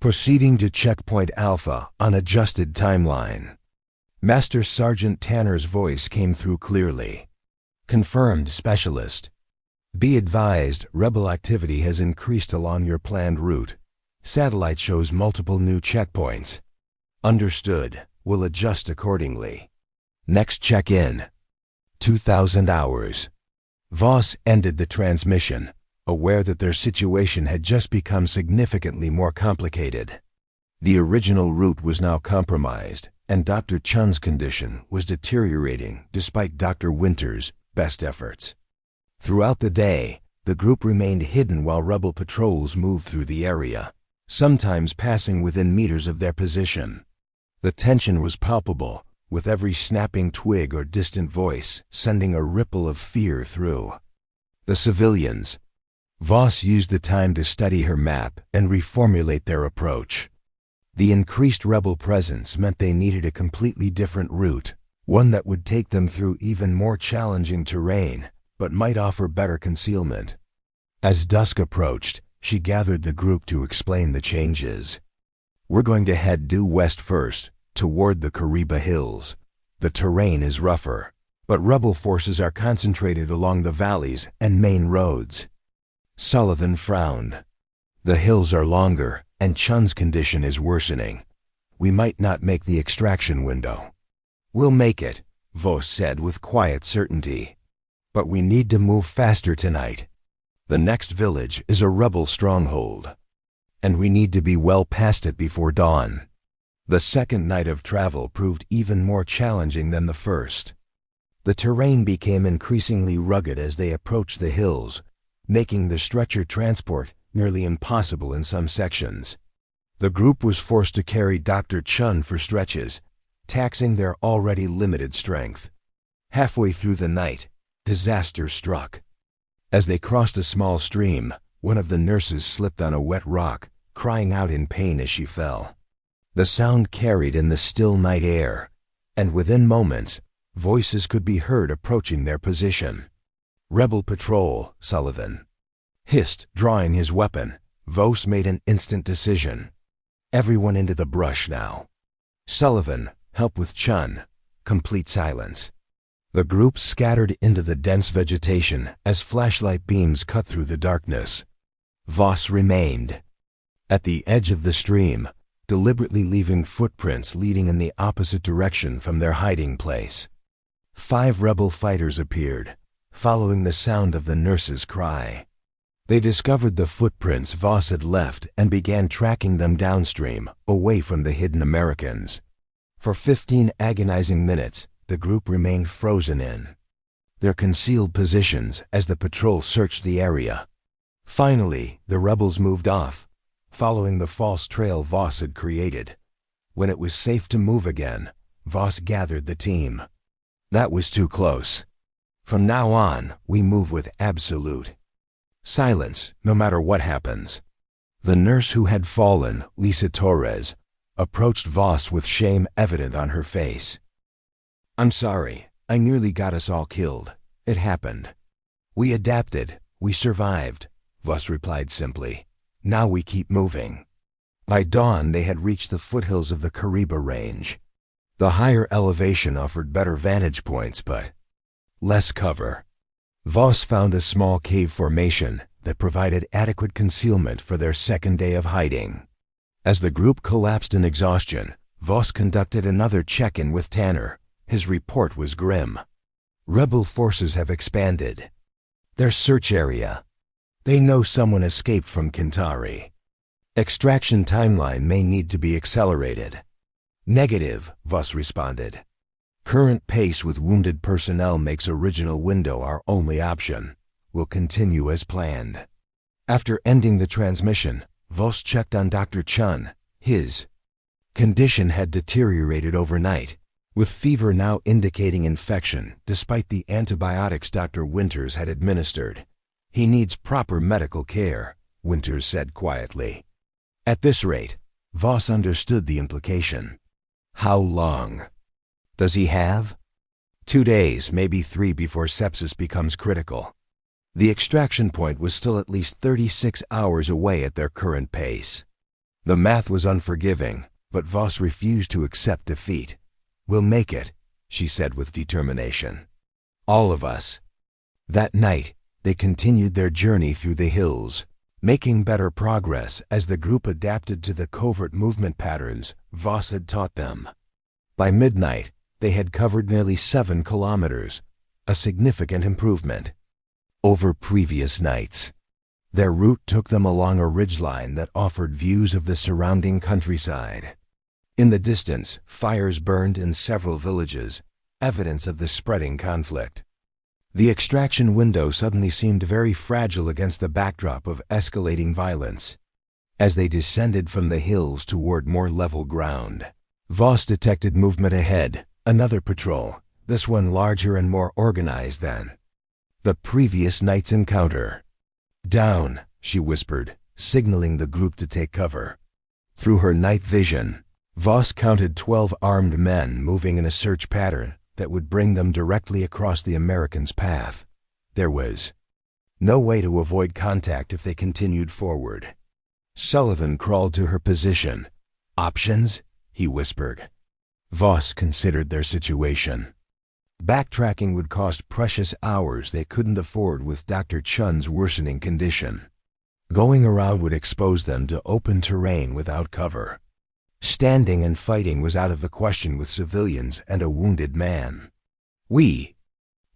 Proceeding to checkpoint Alpha on adjusted timeline." Master Sergeant Tanner's voice came through clearly. "Confirmed, Specialist. Be advised, rebel activity has increased along your planned route. Satellite shows multiple new checkpoints." "Understood. We'll adjust accordingly. Next check-in. 2,000 hours." Voss ended the transmission, aware that their situation had just become significantly more complicated. The original route was now compromised, and Dr. Chun's condition was deteriorating despite Dr. Winter's best efforts. Throughout the day, the group remained hidden while rebel patrols moved through the area, sometimes passing within meters of their position. The tension was palpable, with every snapping twig or distant voice sending a ripple of fear through the civilians. Voss used the time to study her map and reformulate their approach. The increased rebel presence meant they needed a completely different route, one that would take them through even more challenging terrain, but might offer better concealment. As dusk approached, she gathered the group to explain the changes. "We're going to head due west first, toward the Kariba Hills. The terrain is rougher, but rebel forces are concentrated along the valleys and main roads." Sullivan frowned. "The hills are longer, and Chun's condition is worsening. We might not make the extraction window." "We'll make it," Voss said with quiet certainty. "But we need to move faster tonight. The next village is a rebel stronghold, and we need to be well past it before dawn." The second night of travel proved even more challenging than the first. The terrain became increasingly rugged as they approached the hills, making the stretcher transport nearly impossible in some sections. The group was forced to carry Dr. Chun for stretches, taxing their already limited strength. Halfway through the night, disaster struck. As they crossed a small stream, one of the nurses slipped on a wet rock, crying out in pain as she fell. The sound carried in the still night air, and within moments, voices could be heard approaching their position. "Rebel patrol," Sullivan hissed, drawing his weapon. Voss made an instant decision. "Everyone into the brush now." "Sullivan, help with Chun." Complete silence. The group scattered into the dense vegetation as flashlight beams cut through the darkness. Voss remained at the edge of the stream, deliberately leaving footprints leading in the opposite direction from their hiding place. 5 rebel fighters appeared, following the sound of the nurse's cry. They discovered the footprints Voss had left and began tracking them downstream, away from the hidden Americans. For 15 agonizing minutes, the group remained frozen in their concealed positions as the patrol searched the area. Finally, the rebels moved off, following the false trail Voss had created. When it was safe to move again, Voss gathered the team. That was too close. From now on, we move with absolute silence, no matter what happens. The nurse who had fallen, Lisa Torres, approached Voss with shame evident on her face. "I'm sorry, I nearly got us all killed. It happened. We adapted, we survived," Voss replied simply. "Now we keep moving." By dawn, they had reached the foothills of the Kariba Range. The higher elevation offered better vantage points, but less cover. Voss found a small cave formation that provided adequate concealment for their second day of hiding. As the group collapsed in exhaustion, Voss conducted another check-in with Tanner. His report was grim. "Rebel forces have expanded their search area. They know someone escaped from Kintari. Extraction timeline may need to be accelerated." "Negative," Voss responded. "Current pace with wounded personnel makes original window our only option. We'll continue as planned." After ending the transmission, Voss checked on Dr. Chun. His condition had deteriorated overnight, with fever now indicating infection despite the antibiotics Dr. Winters had administered. "He needs proper medical care," Winters said quietly. At this rate, Voss understood the implication. How long does he have? 2 days, maybe 3 before sepsis becomes critical. The extraction point was still at least 36 hours away at their current pace. The math was unforgiving, but Voss refused to accept defeat. "We'll make it," she said with determination. "All of us." That night, they continued their journey through the hills, making better progress as the group adapted to the covert movement patterns Voss had taught them. By midnight, they had covered nearly 7 kilometers, a significant improvement over previous nights. Their route took them along a ridgeline that offered views of the surrounding countryside. In the distance, fires burned in several villages, evidence of the spreading conflict. The extraction window suddenly seemed very fragile against the backdrop of escalating violence. As they descended from the hills toward more level ground, Voss detected movement ahead, another patrol, this one larger and more organized than the previous night's encounter. "Down," she whispered, signaling the group to take cover. Through her night vision, Voss counted 12 armed men moving in a search pattern that would bring them directly across the Americans' path. There was no way to avoid contact if they continued forward. Sullivan crawled to her position. "Options?" he whispered. Voss considered their situation. Backtracking would cost precious hours they couldn't afford with Dr. Chun's worsening condition. Going around would expose them to open terrain without cover. Standing and fighting was out of the question with civilians and a wounded man. "We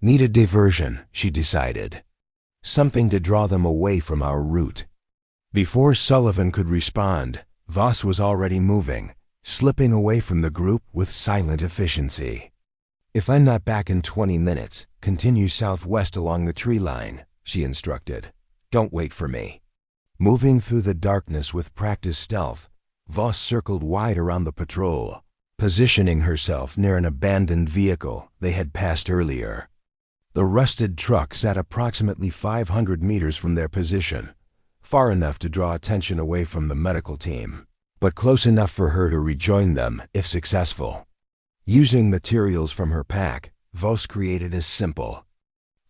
need a diversion," she decided. "Something to draw them away from our route." Before Sullivan could respond, Voss was already moving, slipping away from the group with silent efficiency. "If I'm not back in 20 minutes, continue southwest along the tree line," she instructed. "Don't wait for me." Moving through the darkness with practiced stealth, Voss circled wide around the patrol, positioning herself near an abandoned vehicle they had passed earlier. The rusted truck sat approximately 500 meters from their position, far enough to draw attention away from the medical team, but close enough for her to rejoin them if successful. Using materials from her pack, Voss created a simple,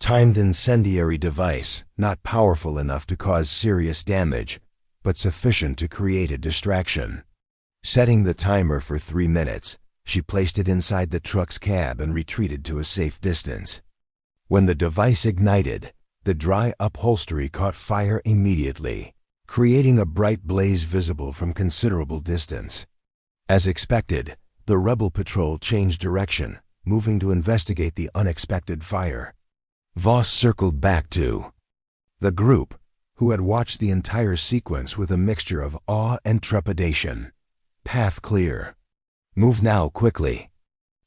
timed incendiary device, not powerful enough to cause serious damage, but sufficient to create a distraction. Setting the timer for 3 minutes, she placed it inside the truck's cab and retreated to a safe distance. When the device ignited, the dry upholstery caught fire immediately, creating a bright blaze visible from considerable distance. As expected, the rebel patrol changed direction, moving to investigate the unexpected fire. Voss circled back to the group, who had watched the entire sequence with a mixture of awe and trepidation. "Path clear." Move now, quickly.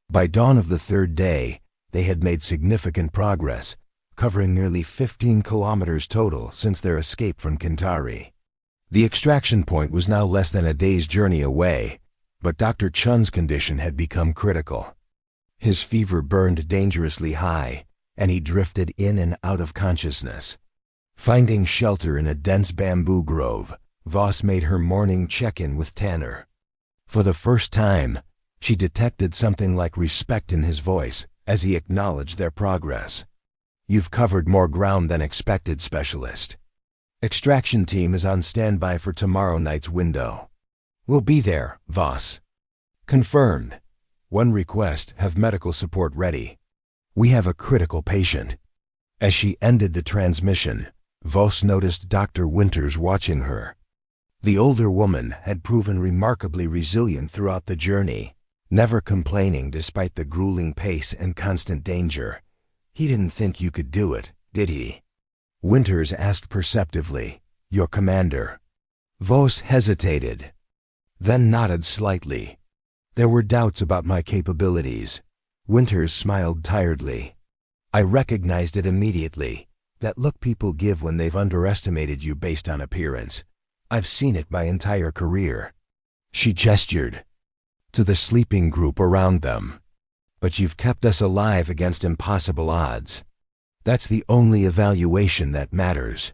By dawn of the third day, they had made significant progress, covering nearly 15 kilometers total since their escape from Kintari. The extraction point was now less than a day's journey away, but Dr. Chun's condition had become critical. His fever burned dangerously high, and he drifted in and out of consciousness. Finding shelter in a dense bamboo grove, Voss made her morning check-in with Tanner. For the first time, she detected something like respect in his voice as he acknowledged their progress. "You've covered more ground than expected, Specialist. Extraction team is on standby for tomorrow night's window." "We'll be there, Voss." "Confirmed. One request, have medical support ready. We have a critical patient." As she ended the transmission, Voss noticed Dr. Winters watching her. The older woman had proven remarkably resilient throughout the journey, never complaining despite the grueling pace and constant danger. "He didn't think you could do it, did he?" Winters asked perceptively. "Your commander?" Voss hesitated, then nodded slightly. "There were doubts about my capabilities." Winters smiled tiredly. "I recognized it immediately, that look people give when they've underestimated you based on appearance. I've seen it my entire career." She gestured to the sleeping group around them. "But you've kept us alive against impossible odds. That's the only evaluation that matters."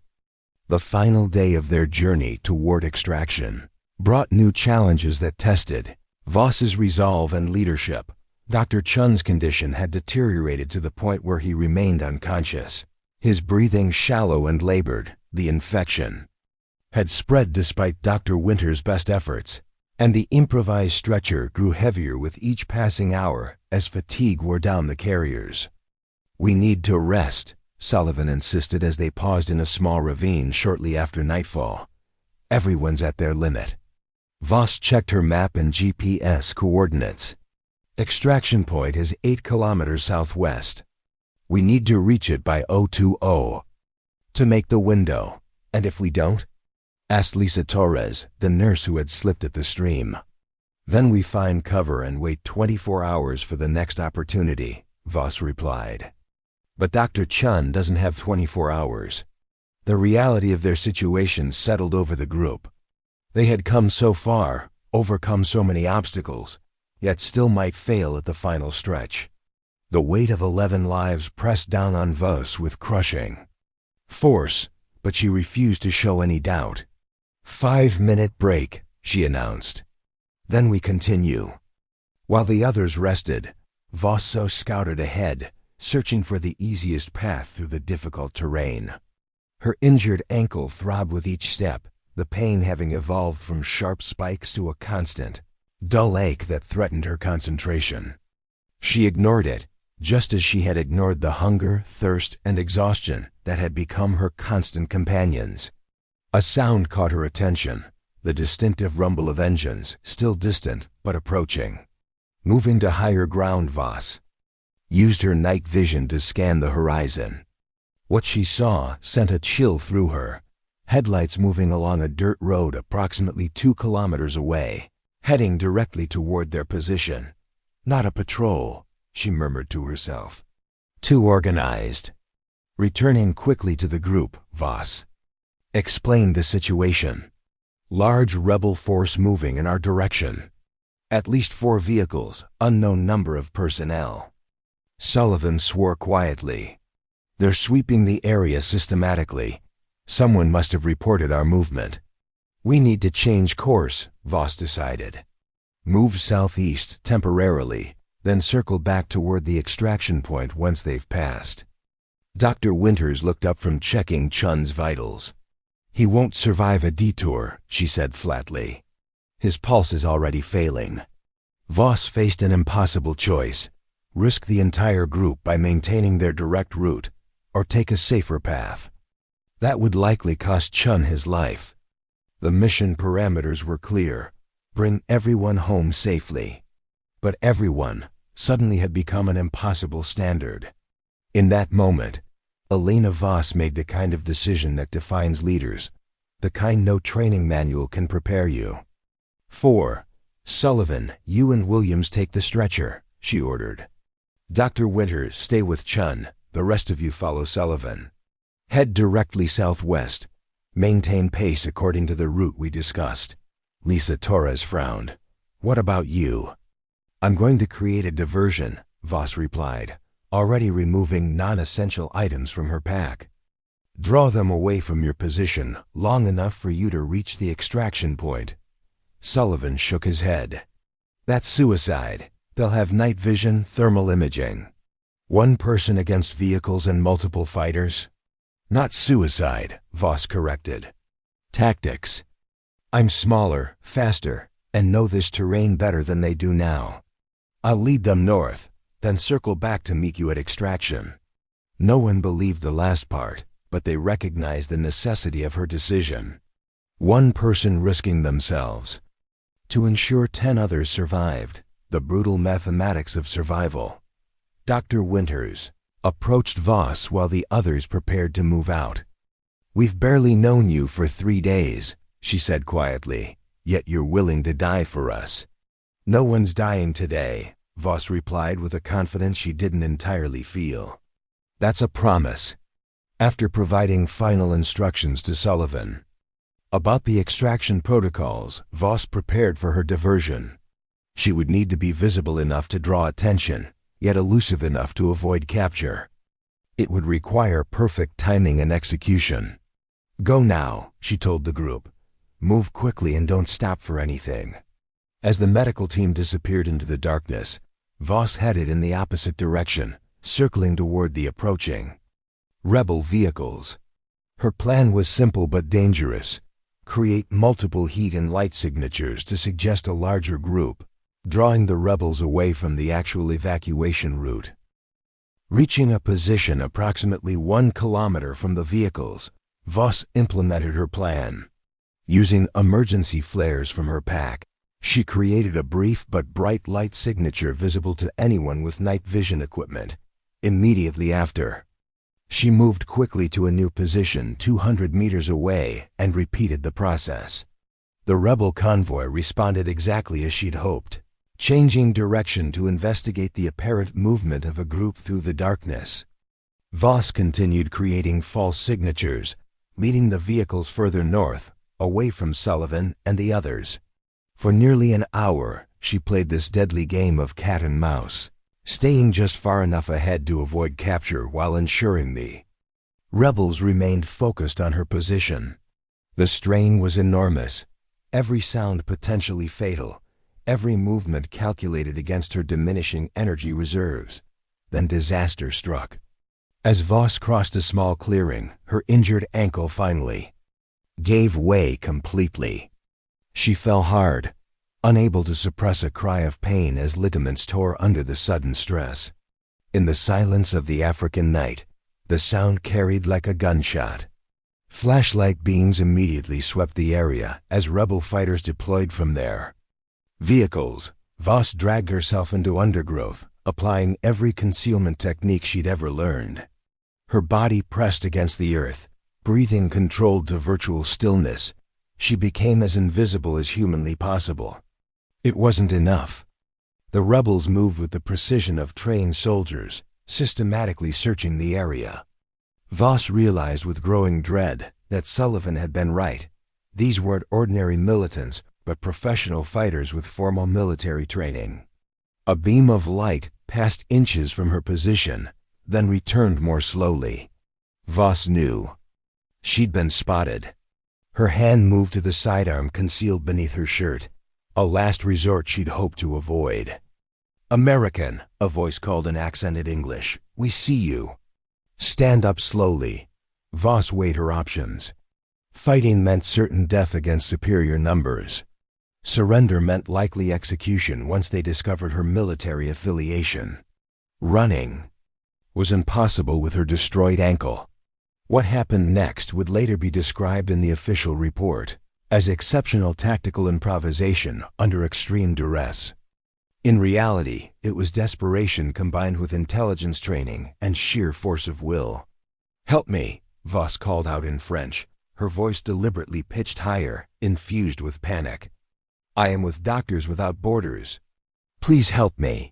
The final day of their journey toward extraction brought new challenges that tested Voss's resolve and leadership. Dr. Chun's condition had deteriorated to the point where he remained unconscious. His breathing shallow and labored. The infection had spread despite Dr. Winter's best efforts, and the improvised stretcher grew heavier with each passing hour as fatigue wore down the carriers. "We need to rest," Sullivan insisted as they paused in a small ravine shortly after nightfall. "Everyone's at their limit." Voss checked her map and GPS coordinates. "Extraction point is 8 kilometers southwest. We need to reach it by 020 to make the window." "And if we don't?" asked Lisa Torres, the nurse who had slipped at the stream. "Then we find cover and wait 24 hours for the next opportunity," Voss replied. But Dr. Chun doesn't have 24 hours. The reality of their situation settled over the group. They had come so far, overcome so many obstacles, yet still might fail at the final stretch. The weight of 11 lives pressed down on Voss with crushing force, but she refused to show any doubt. 5-minute break, she announced. "Then we continue." While the others rested, Voss scouted ahead, searching for the easiest path through the difficult terrain. Her injured ankle throbbed with each step, the pain having evolved from sharp spikes to a constant, dull ache that threatened her concentration. She ignored it, just as she had ignored the hunger, thirst, and exhaustion that had become her constant companions. A sound caught her attention, the distinctive rumble of engines, still distant but approaching. Moving to higher ground, Voss used her night vision to scan the horizon. What she saw sent a chill through her. Headlights moving along a dirt road approximately 2 kilometers away, heading directly toward their position. "Not a patrol," she murmured to herself. "Too organized." Returning quickly to the group, Voss explained the situation. "Large rebel force moving in our direction. At least 4 vehicles, unknown number of personnel." Sullivan swore quietly. "They're sweeping the area systematically. Someone must have reported our movement." "We need to change course," Voss decided. "Move southeast temporarily, then circle back toward the extraction point once they've passed." Dr. Winters looked up from checking Chun's vitals. "He won't survive a detour," she said flatly. "His pulse is already failing." Voss faced an impossible choice: risk the entire group by maintaining their direct route, or take a safer path. That would likely cost Chun his life. The mission parameters were clear: bring everyone home safely. But everyone suddenly had become an impossible standard. In that moment, Elena Voss made the kind of decision that defines leaders, the kind no training manual can prepare you for. "Sullivan, you and Williams take the stretcher," she ordered. "Dr. Winters, stay with Chun. The rest of you follow Sullivan. Head directly southwest. Maintain pace according to the route we discussed." Lisa Torres frowned. "What about you?" "I'm going to create a diversion," Voss replied, already removing non-essential items from her pack. "Draw them away from your position long enough for you to reach the extraction point." Sullivan shook his head. "That's suicide. They'll have night vision, thermal imaging. One person against vehicles and multiple fighters?" "Not suicide," Voss corrected. "Tactics. I'm smaller, faster, and know this terrain better than they do now. I'll lead them north, then circle back to meet you at extraction." No one believed the last part, but they recognized the necessity of her decision. One person risking themselves to ensure 10 others survived. The brutal mathematics of survival. Dr. Winters approached Voss while the others prepared to move out. "We've barely known you for 3 days," she said quietly, "yet you're willing to die for us." "No one's dying today," Voss replied with a confidence she didn't entirely feel. "That's a promise." After providing final instructions to Sullivan about the extraction protocols, Voss prepared for her diversion. She would need to be visible enough to draw attention, yet elusive enough to avoid capture. It would require perfect timing and execution. "Go now," she told the group. "Move quickly and don't stop for anything." As the medical team disappeared into the darkness, Voss headed in the opposite direction, circling toward the approaching rebel vehicles. Her plan was simple but dangerous. Create multiple heat and light signatures to suggest a larger group, drawing the rebels away from the actual evacuation route. Reaching a position approximately 1 kilometer from the vehicles, Voss implemented her plan. Using emergency flares from her pack, she created a brief but bright light signature visible to anyone with night vision equipment. Immediately after, she moved quickly to a new position 200 meters away and repeated the process. The rebel convoy responded exactly as she'd hoped, changing direction to investigate the apparent movement of a group through the darkness. Voss continued creating false signatures, leading the vehicles further north, away from Sullivan and the others. For nearly an hour, she played this deadly game of cat and mouse, staying just far enough ahead to avoid capture while ensuring the rebels remained focused on her position. The strain was enormous, every sound potentially fatal, every movement calculated against her diminishing energy reserves. Then disaster struck. As Voss crossed a small clearing, her injured ankle finally gave way completely. She fell hard, unable to suppress a cry of pain as ligaments tore under the sudden stress. In the silence of the African night, the sound carried like a gunshot. Flashlight beams immediately swept the area as rebel fighters deployed from their vehicles. Voss dragged herself into undergrowth, applying every concealment technique she'd ever learned. Her body pressed against the earth, breathing controlled to virtual stillness. She became as invisible as humanly possible. It wasn't enough. The rebels moved with the precision of trained soldiers, systematically searching the area. Voss realized with growing dread that Sullivan had been right. These weren't ordinary militants, but professional fighters with formal military training. A beam of light passed inches from her position, then returned more slowly. Voss knew. She'd been spotted. Her hand moved to the sidearm concealed beneath her shirt, a last resort she'd hoped to avoid. "American," a voice called in accented English. "We see you." "Stand up slowly." Voss weighed her options. Fighting meant certain death against superior numbers. Surrender meant likely execution once they discovered her military affiliation. Running was impossible with her destroyed ankle. What happened next would later be described in the official report as exceptional tactical improvisation under extreme duress. In reality, it was desperation combined with intelligence training and sheer force of will. "Help me," Voss called out in French, her voice deliberately pitched higher, infused with panic. I am with Doctors Without Borders. Please help me.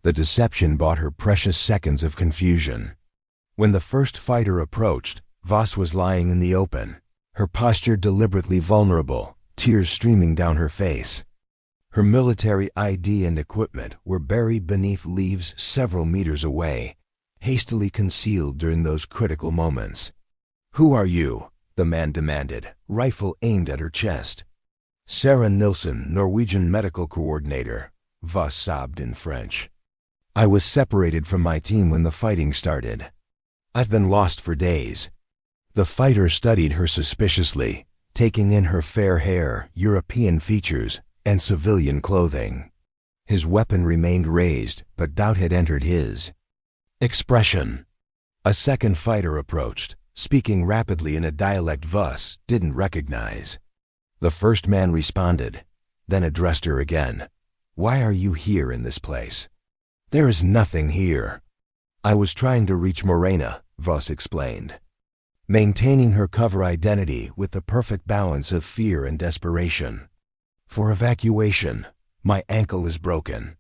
The deception bought her precious seconds of confusion. When the first fighter approached, Voss was lying in the open, her posture deliberately vulnerable, tears streaming down her face. Her military ID and equipment were buried beneath leaves several meters away, hastily concealed during those critical moments. "Who are you?" the man demanded, rifle aimed at her chest. "Sarah Nilsson, Norwegian medical coordinator," Voss sobbed in French. "I was separated from my team when the fighting started. I've been lost for days." The fighter studied her suspiciously, taking in her fair hair, European features, and civilian clothing. His weapon remained raised, but doubt had entered his expression. A second fighter approached, speaking rapidly in a dialect Voss didn't recognize. The first man responded, then addressed her again. "Why are you here in this place?" "There is nothing here." "I was trying to reach Morena," Voss explained, maintaining her cover identity with the perfect balance of fear and desperation. "For evacuation. My ankle is broken.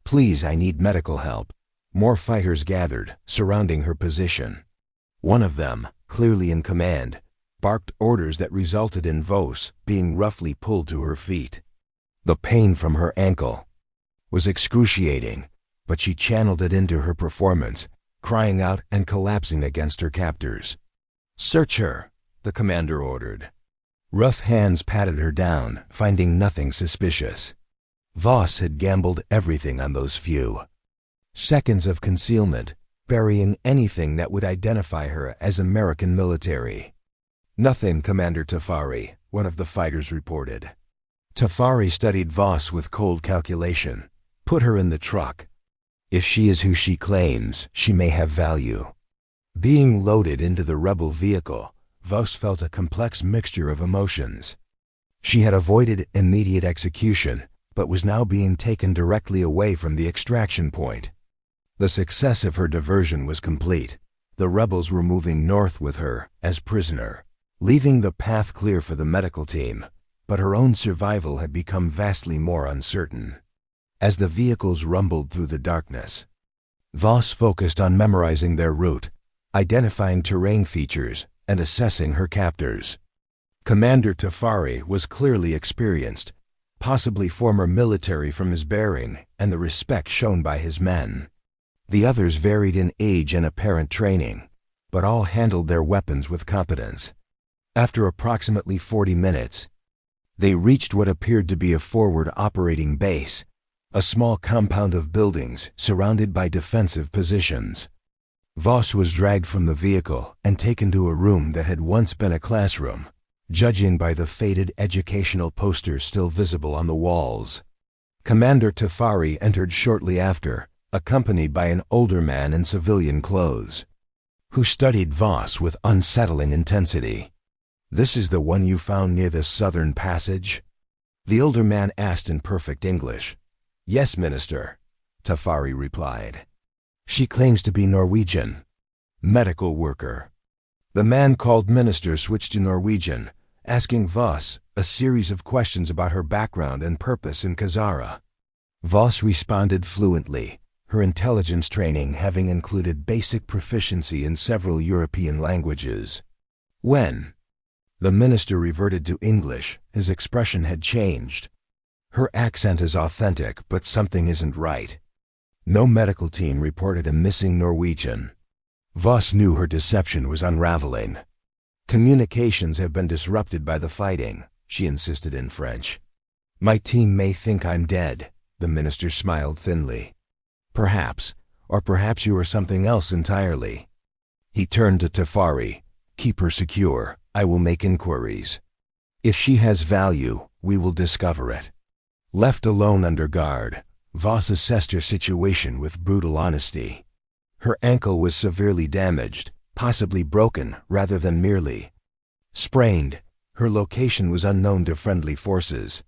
Please, I need medical help." More fighters gathered, surrounding her position. One of them, clearly in command, barked orders that resulted in Voss being roughly pulled to her feet. The pain from her ankle was excruciating, but she channeled it into her performance, crying out and collapsing against her captors. "Search her," the commander ordered. Rough hands patted her down, finding nothing suspicious. Voss had gambled everything on those few seconds of concealment, burying anything that would identify her as American military. "Nothing, Commander Tafari," one of the fighters reported. Tafari studied Voss with cold calculation. "Put her in the truck. If she is who she claims, she may have value." Being loaded into the rebel vehicle, Voss felt a complex mixture of emotions. She had avoided immediate execution, but was now being taken directly away from the extraction point. The success of her diversion was complete. The rebels were moving north with her as prisoner, leaving the path clear for the medical team, but her own survival had become vastly more uncertain. As the vehicles rumbled through the darkness, Voss focused on memorizing their route, identifying terrain features, and assessing her captors. Commander Tafari was clearly experienced, possibly former military from his bearing and the respect shown by his men. The others varied in age and apparent training, but all handled their weapons with competence. After approximately 40 minutes, they reached what appeared to be a forward operating base, a small compound of buildings surrounded by defensive positions. Voss was dragged from the vehicle and taken to a room that had once been a classroom, judging by the faded educational posters still visible on the walls. Commander Tafari entered shortly after, accompanied by an older man in civilian clothes, who studied Voss with unsettling intensity. "This is the one you found near the southern passage?" the older man asked in perfect English. "Yes, Minister," Tafari replied. "She claims to be Norwegian. Medical worker." The man called Minister switched to Norwegian, asking Voss a series of questions about her background and purpose in Kazara. Voss responded fluently, her intelligence training having included basic proficiency in several European languages. When the minister reverted to English, his expression had changed. "Her accent is authentic, but something isn't right. No medical team reported a missing Norwegian." Voss knew her deception was unraveling. "Communications have been disrupted by the fighting," she insisted in French. "My team may think I'm dead," the minister smiled thinly. "Perhaps, or perhaps you are something else entirely." He turned to Tafari. "Keep her secure. I will make inquiries. If she has value, we will discover it." Left alone under guard, Voss assessed her situation with brutal honesty. Her ankle was severely damaged, possibly broken rather than merely sprained. Her location was unknown to friendly forces.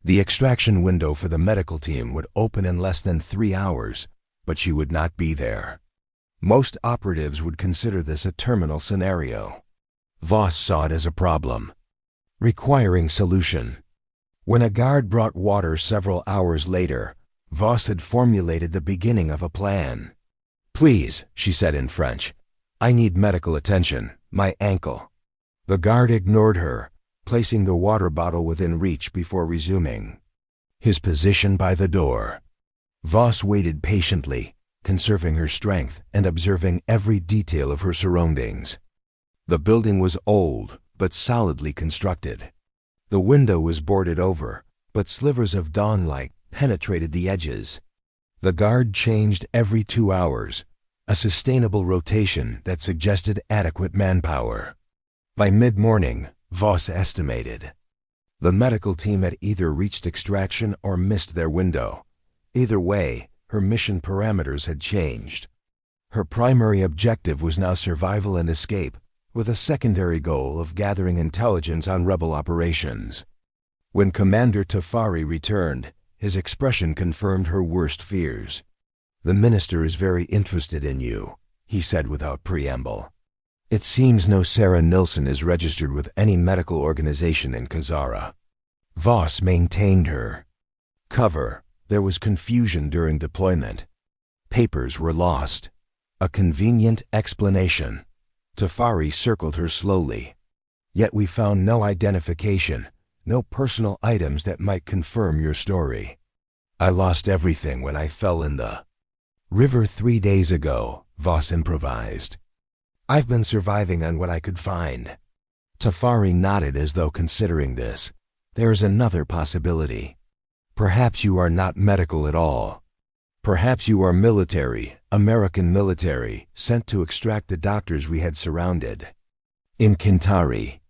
The extraction window for the medical team would open in less than 3 hours, but she would not be there. Most operatives would consider this a terminal scenario. Voss saw it as a problem, requiring solution. When a guard brought water several hours later, Voss had formulated the beginning of a plan. "Please," she said in French, "I need medical attention. My ankle." The guard ignored her, placing the water bottle within reach before resuming his position by the door. Voss waited patiently, conserving her strength and observing every detail of her surroundings. The building was old, but solidly constructed. The window was boarded over, but slivers of dawnlight penetrated the edges. The guard changed every 2 hours, a sustainable rotation that suggested adequate manpower. By mid-morning, Voss estimated, the medical team had either reached extraction or missed their window. Either way, her mission parameters had changed. Her primary objective was now survival and escape, with a secondary goal of gathering intelligence on rebel operations. When Commander Tafari returned, his expression confirmed her worst fears. "The minister is very interested in you," he said without preamble. "It seems no Sarah Nilsson is registered with any medical organization in Kazara." Voss maintained her cover. There was confusion during deployment. Papers were lost. A convenient explanation. Tafari circled her slowly. "Yet we found no identification, no personal items that might confirm your story. I lost everything when I fell in the river 3 days ago," Voss improvised. "I've been surviving on what I could find." Tafari nodded as though considering this. "There is another possibility. Perhaps you are not medical at all. Perhaps you are military, American military, sent to extract the doctors we had surrounded in Kintari."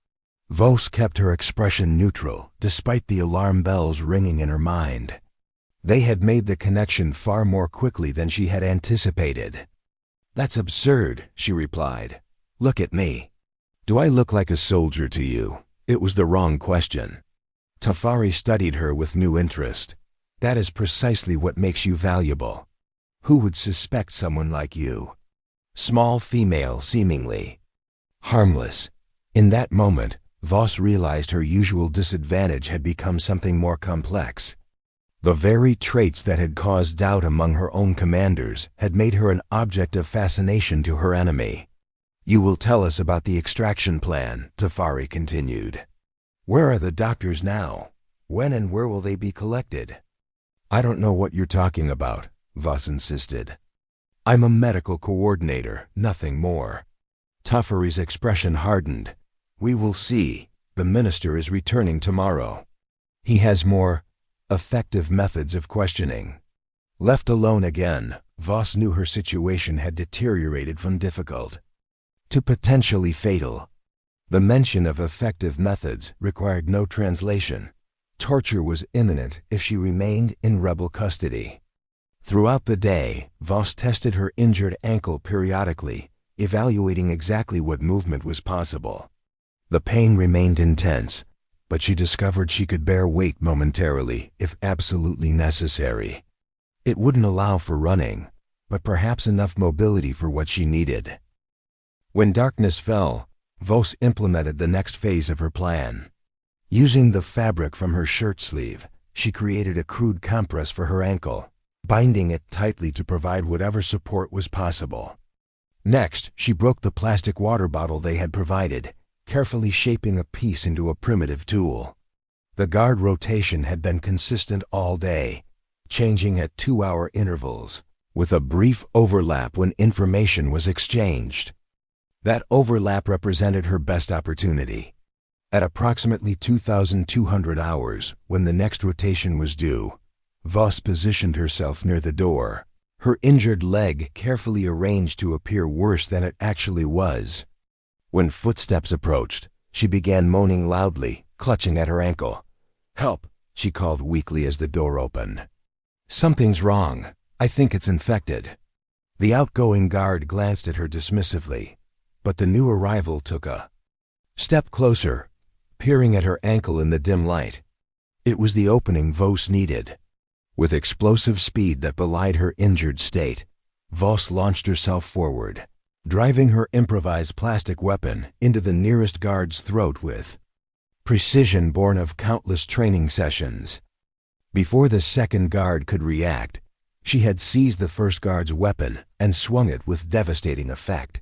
Voss kept her expression neutral, despite the alarm bells ringing in her mind. They had made the connection far more quickly than she had anticipated. "That's absurd," she replied. "Look at me. Do I look like a soldier to you?" It was the wrong question. Tafari studied her with new interest. "That is precisely what makes you valuable. Who would suspect someone like you? Small female, seemingly harmless." In that moment, Voss realized her usual disadvantage had become something more complex. The very traits that had caused doubt among her own commanders had made her an object of fascination to her enemy. "You will tell us about the extraction plan," Tafari continued. "Where are the doctors now? When and where will they be collected?" "I don't know what you're talking about," Voss insisted. "I'm a medical coordinator, nothing more." Tafari's expression hardened. "We will see. The minister is returning tomorrow. He has more effective methods of questioning." Left alone again, Voss knew her situation had deteriorated from difficult to potentially fatal. The mention of effective methods required no translation. Torture was imminent if she remained in rebel custody. Throughout the day, Voss tested her injured ankle periodically, evaluating exactly what movement was possible. The pain remained intense, but she discovered she could bear weight momentarily if absolutely necessary. It wouldn't allow for running, but perhaps enough mobility for what she needed. When darkness fell, Voss implemented the next phase of her plan. Using the fabric from her shirt sleeve, she created a crude compress for her ankle, binding it tightly to provide whatever support was possible. Next, she broke the plastic water bottle they had provided, carefully shaping a piece into a primitive tool. The guard rotation had been consistent all day, changing at 2-hour intervals, with a brief overlap when information was exchanged. That overlap represented her best opportunity. At approximately 2,200 hours, when the next rotation was due, Voss positioned herself near the door, her injured leg carefully arranged to appear worse than it actually was. When footsteps approached, she began moaning loudly, clutching at her ankle. "Help!" she called weakly as the door opened. "Something's wrong. I think it's infected." The outgoing guard glanced at her dismissively, but the new arrival took a step closer, peering at her ankle in the dim light. It was the opening Voss needed. With explosive speed that belied her injured state, Voss launched herself forward, driving her improvised plastic weapon into the nearest guard's throat with precision born of countless training sessions. Before the second guard could react, she had seized the first guard's weapon and swung it with devastating effect.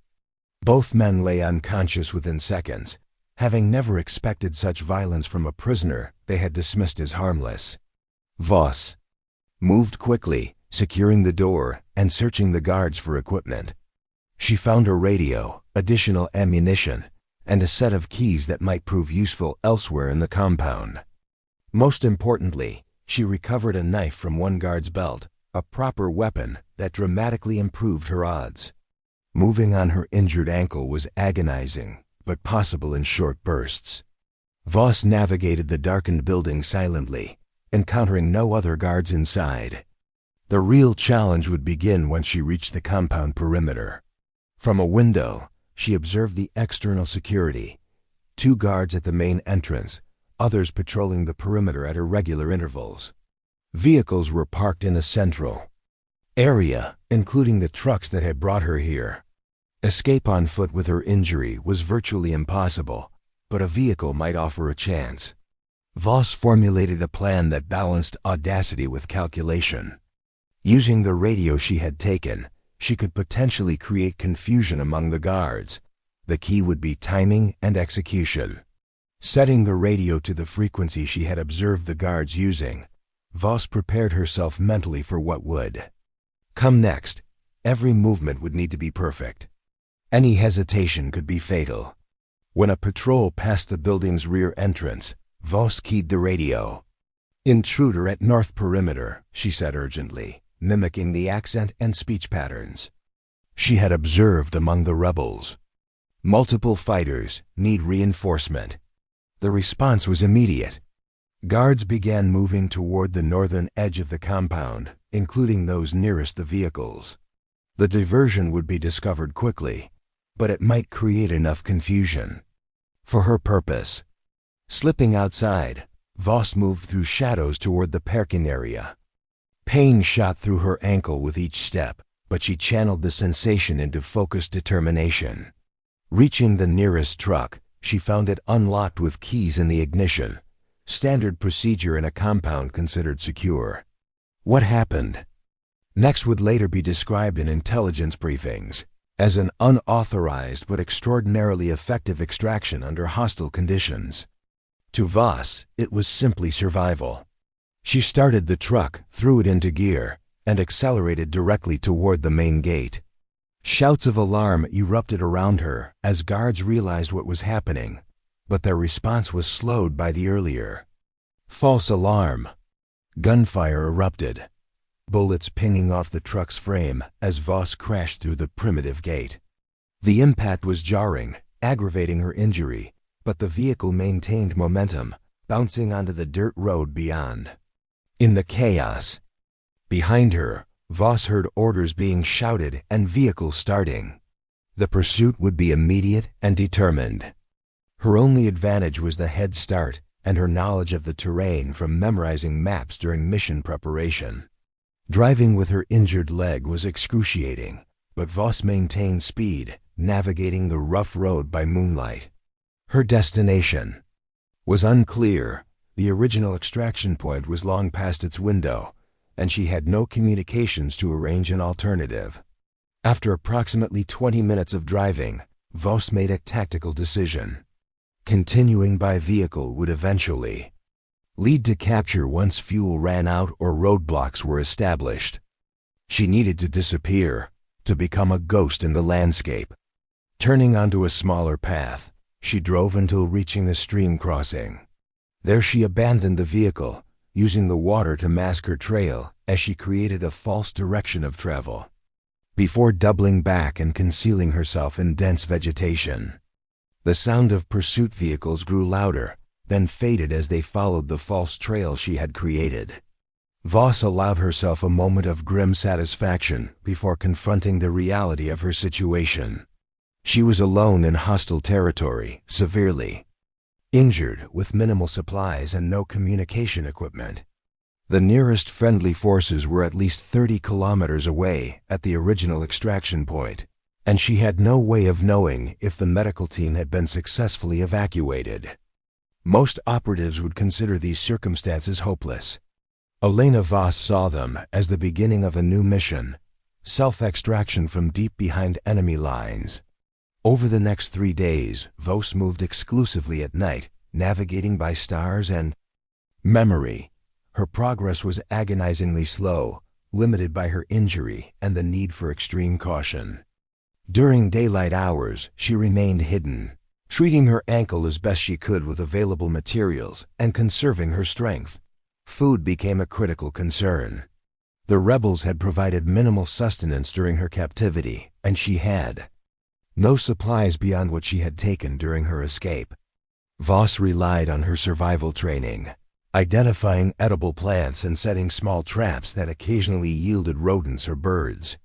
Both men lay unconscious within seconds, having never expected such violence from a prisoner they had dismissed as harmless. Voss moved quickly, securing the door and searching the guards for equipment. She found a radio, additional ammunition, and a set of keys that might prove useful elsewhere in the compound. Most importantly, she recovered a knife from one guard's belt, a proper weapon that dramatically improved her odds. Moving on her injured ankle was agonizing, but possible in short bursts. Voss navigated the darkened building silently, encountering no other guards inside. The real challenge would begin when she reached the compound perimeter. From a window, she observed the external security. 2 guards at the main entrance, others patrolling the perimeter at irregular intervals. Vehicles were parked in a central area, including the trucks that had brought her here. Escape on foot with her injury was virtually impossible, but a vehicle might offer a chance. Voss formulated a plan that balanced audacity with calculation. Using the radio she had taken, she could potentially create confusion among the guards. The key would be timing and execution. Setting the radio to the frequency she had observed the guards using, Voss prepared herself mentally for what would come next. Every movement would need to be perfect. Any hesitation could be fatal. When a patrol passed the building's rear entrance, Voss keyed the radio. "Intruder at North Perimeter," she said urgently, mimicking the accent and speech patterns she had observed among the rebels. "Multiple fighters, need reinforcement." The response was immediate. Guards began moving toward the northern edge of the compound, including those nearest the vehicles. The diversion would be discovered quickly, but it might create enough confusion for her purpose. Slipping outside, Voss moved through shadows toward the parking area. Pain shot through her ankle with each step, but she channeled the sensation into focused determination. Reaching the nearest truck, she found it unlocked with keys in the ignition, standard procedure in a compound considered secure. What happened next would later be described in intelligence briefings as an unauthorized but extraordinarily effective extraction under hostile conditions. To Voss, it was simply survival. She started the truck, threw it into gear, and accelerated directly toward the main gate. Shouts of alarm erupted around her as guards realized what was happening, but their response was slowed by the earlier false alarm. Gunfire erupted, bullets pinging off the truck's frame as Voss crashed through the primitive gate. The impact was jarring, aggravating her injury, but the vehicle maintained momentum, bouncing onto the dirt road beyond. In the chaos behind her, Voss heard orders being shouted and vehicles starting. The pursuit would be immediate and determined. Her only advantage was the head start and her knowledge of the terrain from memorizing maps during mission preparation. Driving with her injured leg was excruciating, but Voss maintained speed, navigating the rough road by moonlight. Her destination was unclear. The original extraction point was long past its window, and she had no communications to arrange an alternative. After approximately 20 minutes of driving, Voss made a tactical decision. Continuing by vehicle would eventually lead to capture once fuel ran out or roadblocks were established. She needed to disappear, to become a ghost in the landscape. Turning onto a smaller path, she drove until reaching the stream crossing. There she abandoned the vehicle, using the water to mask her trail as she created a false direction of travel. Before doubling back and concealing herself in dense vegetation, the sound of pursuit vehicles grew louder, then faded as they followed the false trail she had created. Voss allowed herself a moment of grim satisfaction before confronting the reality of her situation. She was alone in hostile territory, severely injured, with minimal supplies and no communication equipment. The nearest friendly forces were at least 30 kilometers away at the original extraction point, and she had no way of knowing if the medical team had been successfully evacuated. Most operatives would consider these circumstances hopeless. Elena Voss saw them as the beginning of a new mission, self-extraction from deep behind enemy lines. Over the next 3 days, Voss moved exclusively at night, navigating by stars and memory. Her progress was agonizingly slow, limited by her injury and the need for extreme caution. During daylight hours, she remained hidden, treating her ankle as best she could with available materials and conserving her strength. Food became a critical concern. The rebels had provided minimal sustenance during her captivity, and she had no supplies beyond what she had taken during her escape. Voss relied on her survival training, identifying edible plants and setting small traps that occasionally yielded rodents or birds.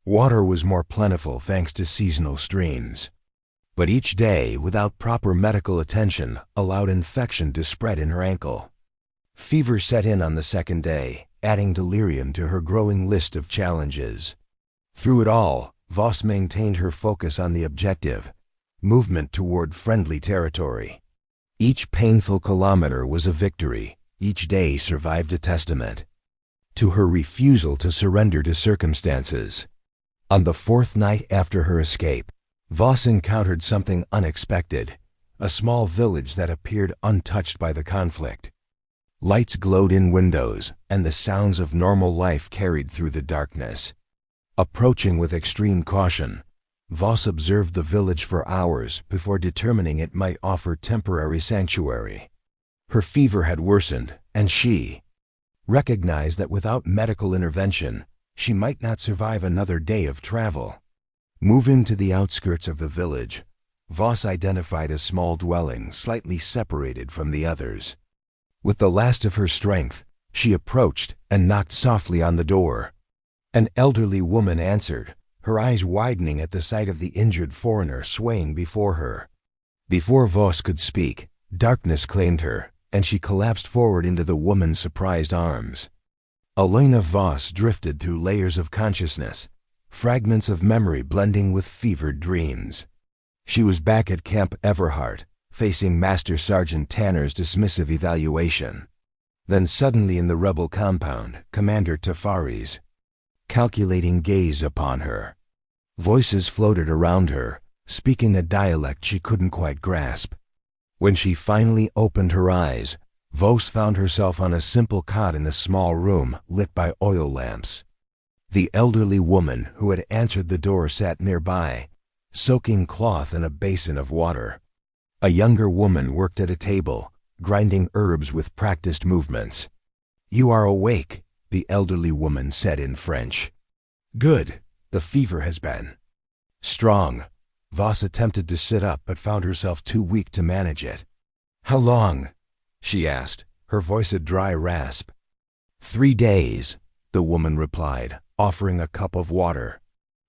Water was more plentiful thanks to seasonal streams. But each day, without proper medical attention, allowed infection to spread in her ankle. Fever set in on the second day, adding delirium to her growing list of challenges. Through it all, Voss maintained her focus on the objective, movement toward friendly territory. Each painful kilometer was a victory, each day survived a testament to her refusal to surrender to circumstances. On the 4th night after her escape, Voss encountered something unexpected, a small village that appeared untouched by the conflict. Lights glowed in windows, and the sounds of normal life carried through the darkness. Approaching with extreme caution, Voss observed the village for hours before determining it might offer temporary sanctuary. Her fever had worsened, and she recognized that without medical intervention, she might not survive another day of travel. Moving to the outskirts of the village, Voss identified a small dwelling slightly separated from the others. With the last of her strength, she approached and knocked softly on the door. An elderly woman answered, her eyes widening at the sight of the injured foreigner swaying before her. Before Voss could speak, darkness claimed her, and she collapsed forward into the woman's surprised arms. Elena Voss drifted through layers of consciousness, fragments of memory blending with fevered dreams. She was back at Camp Everhart, facing Master Sergeant Tanner's dismissive evaluation. Then suddenly in the rebel compound, Commander Tafari's calculating gaze upon her. Voices floated around her, speaking a dialect she couldn't quite grasp. When she finally opened her eyes, Voss found herself on a simple cot in a small room lit by oil lamps. The elderly woman who had answered the door sat nearby, soaking cloth in a basin of water. A younger woman worked at a table, grinding herbs with practiced movements. "You are awake," the elderly woman said in French. "Good. The fever has been strong." Voss attempted to sit up but found herself too weak to manage it. "How long?" she asked, her voice a dry rasp. 3 days, the woman replied, offering a cup of water.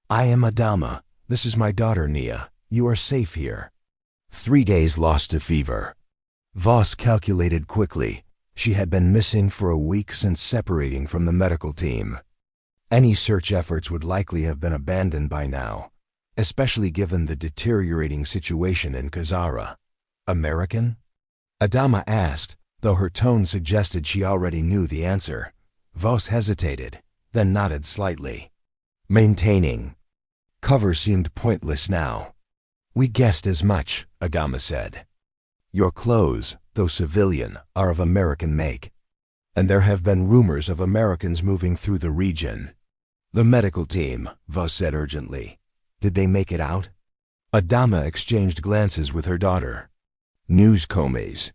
"I am Adama. This is my daughter Nia. You are safe here." 3 days lost to fever. Voss calculated quickly. She had been missing for a week since separating from the medical team. Any search efforts would likely have been abandoned by now, especially given the deteriorating situation in Kazara. "American?" Adama asked, though her tone suggested she already knew the answer. Voss hesitated, then nodded slightly. Maintaining cover seemed pointless now. "We guessed as much," Adama said. "Your clothes, though civilian, are of American make. And there have been rumors of Americans moving through the region." "The medical team," Voss said urgently. "Did they make it out?" Adama exchanged glances with her daughter. "News comes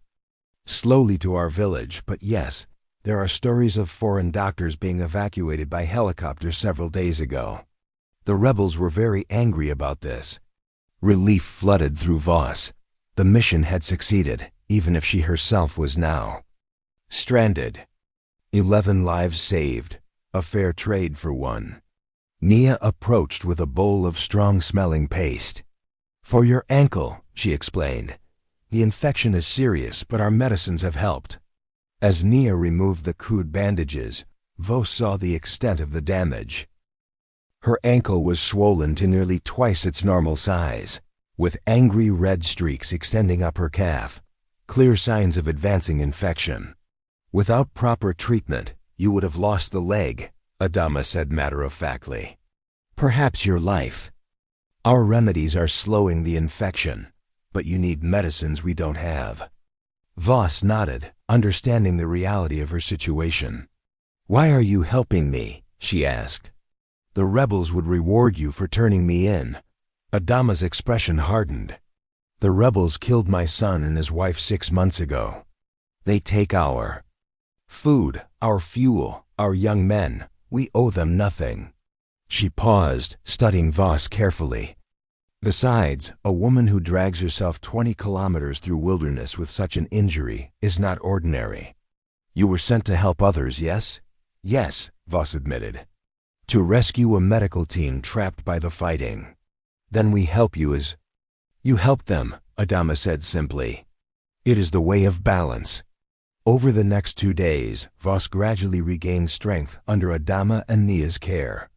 slowly to our village, but yes, there are stories of foreign doctors being evacuated by helicopter several days ago. The rebels were very angry about this." Relief flooded through Voss. The mission had succeeded, even if she herself was now stranded. 11 lives saved, a fair trade for one. Nia approached with a bowl of strong-smelling paste. "For your ankle," she explained. "The infection is serious, but our medicines have helped." As Nia removed the crude bandages, Voss saw the extent of the damage. Her ankle was swollen to nearly twice its normal size, with angry red streaks extending up her calf. clear signs of advancing infection. Without proper treatment, you would have lost the leg, Adama said matter-of-factly. Perhaps your life. Our remedies are slowing the infection, but you need medicines we don't have. Voss nodded, understanding the reality of her situation. Why are you helping me? She asked. The rebels would reward you for turning me in. Adama's expression hardened. The rebels killed my son and his wife 6 months ago. They take our food, our fuel, our young men. We owe them nothing. She paused, studying Voss carefully. Besides, a woman who drags herself 20 kilometers through wilderness with such an injury is not ordinary. You were sent to help others, yes? Yes, Voss admitted. To rescue a medical team trapped by the fighting. Then we help you as you help them, Adama said simply. It is the way of balance. Over the next 2 days, Voss gradually regained strength under Adama and Nia's care.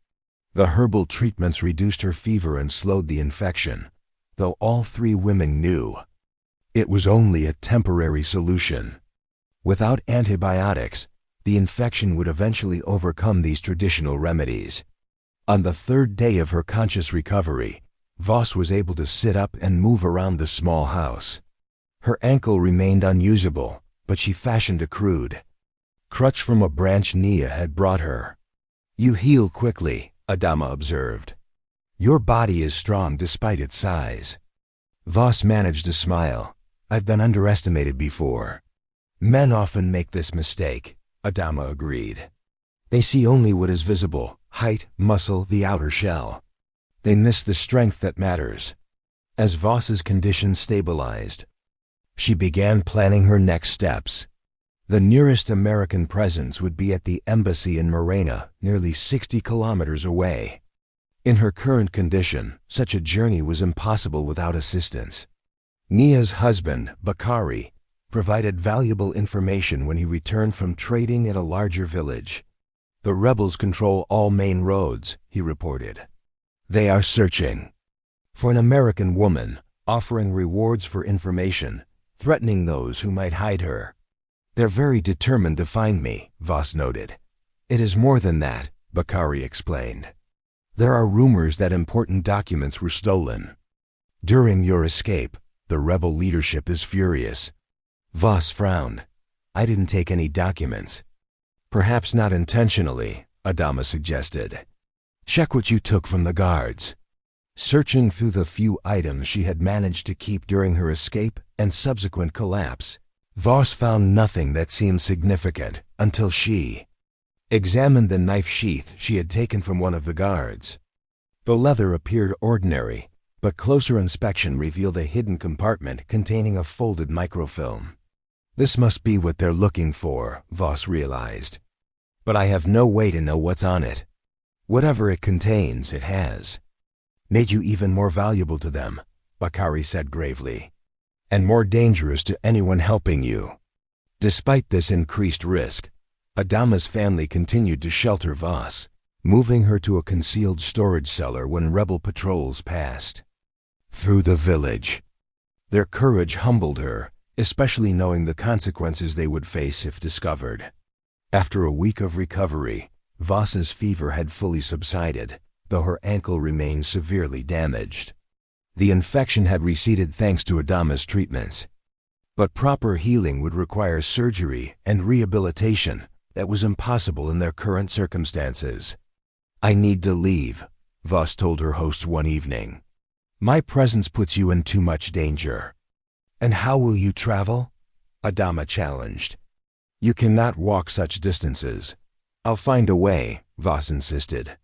The herbal treatments reduced her fever and slowed the infection, though all 3 women knew it was only a temporary solution. Without antibiotics, the infection would eventually overcome these traditional remedies. On the 3rd day of her conscious recovery, Voss was able to sit up and move around the small house. Her ankle remained unusable, but she fashioned a crude crutch from a branch Nia had brought her. You heal quickly, Adama observed. Your body is strong despite its size. Voss managed a smile. I've been underestimated before. Men often make this mistake, Adama agreed. They see only what is visible, height, muscle, the outer shell. They miss the strength that matters. As Voss's condition stabilized, she began planning her next steps. The nearest American presence would be at the embassy in Morena, nearly 60 kilometers away. In her current condition, such a journey was impossible without assistance. Nia's husband, Bakari, provided valuable information when he returned from trading at a larger village. The rebels control all main roads, he reported. They are searching for an American woman, offering rewards for information, threatening those who might hide her. They're very determined to find me, Voss noted. It is more than that, Bakari explained. There are rumors that important documents were stolen. During your escape, the rebel leadership is furious. Voss frowned. I didn't take any documents. Perhaps not intentionally, Adama suggested. Check what you took from the guards. Searching through the few items she had managed to keep during her escape and subsequent collapse, Voss found nothing that seemed significant until she examined the knife sheath she had taken from one of the guards. The leather appeared ordinary, but closer inspection revealed a hidden compartment containing a folded microfilm. This must be what they're looking for, Voss realized. But I have no way to know what's on it. Whatever it contains, it has made you even more valuable to them, Bakari said gravely, and more dangerous to anyone helping you. Despite this increased risk, Adama's family continued to shelter Voss, moving her to a concealed storage cellar when rebel patrols passed through the village. Their courage humbled her, especially knowing the consequences they would face if discovered. After a week of recovery, Voss's fever had fully subsided, though her ankle remained severely damaged. The infection had receded thanks to Adama's treatments. But proper healing would require surgery and rehabilitation that was impossible in their current circumstances. I need to leave, Voss told her hosts one evening. My presence puts you in too much danger. And how will you travel? Adama challenged. You cannot walk such distances. I'll find a way, Voss insisted.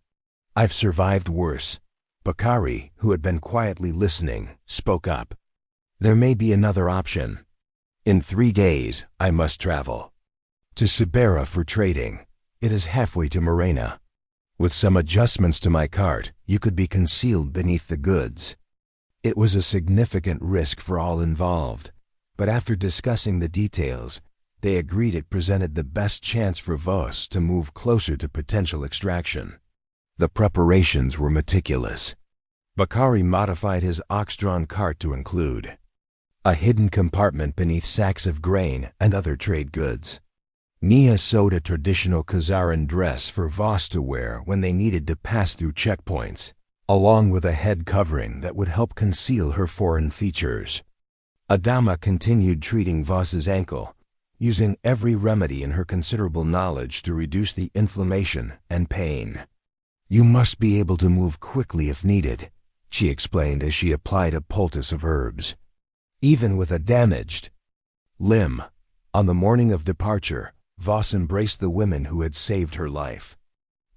I've survived worse. Bakari, who had been quietly listening, spoke up. There may be another option. In 3 days, I must travel to Sibera for trading. It is halfway to Morena. With some adjustments to my cart, you could be concealed beneath the goods. It was a significant risk for all involved, but after discussing the details, they agreed it presented the best chance for Voss to move closer to potential extraction. The preparations were meticulous. Bakari modified his ox-drawn cart to include a hidden compartment beneath sacks of grain and other trade goods. Nia sewed a traditional Kazaran dress for Voss to wear when they needed to pass through checkpoints, along with a head covering that would help conceal her foreign features. Adama continued treating Voss's ankle, using every remedy in her considerable knowledge to reduce the inflammation and pain. "You must be able to move quickly if needed," she explained as she applied a poultice of herbs. "Even with a damaged limb." On the morning of departure, Voss embraced the women who had saved her life.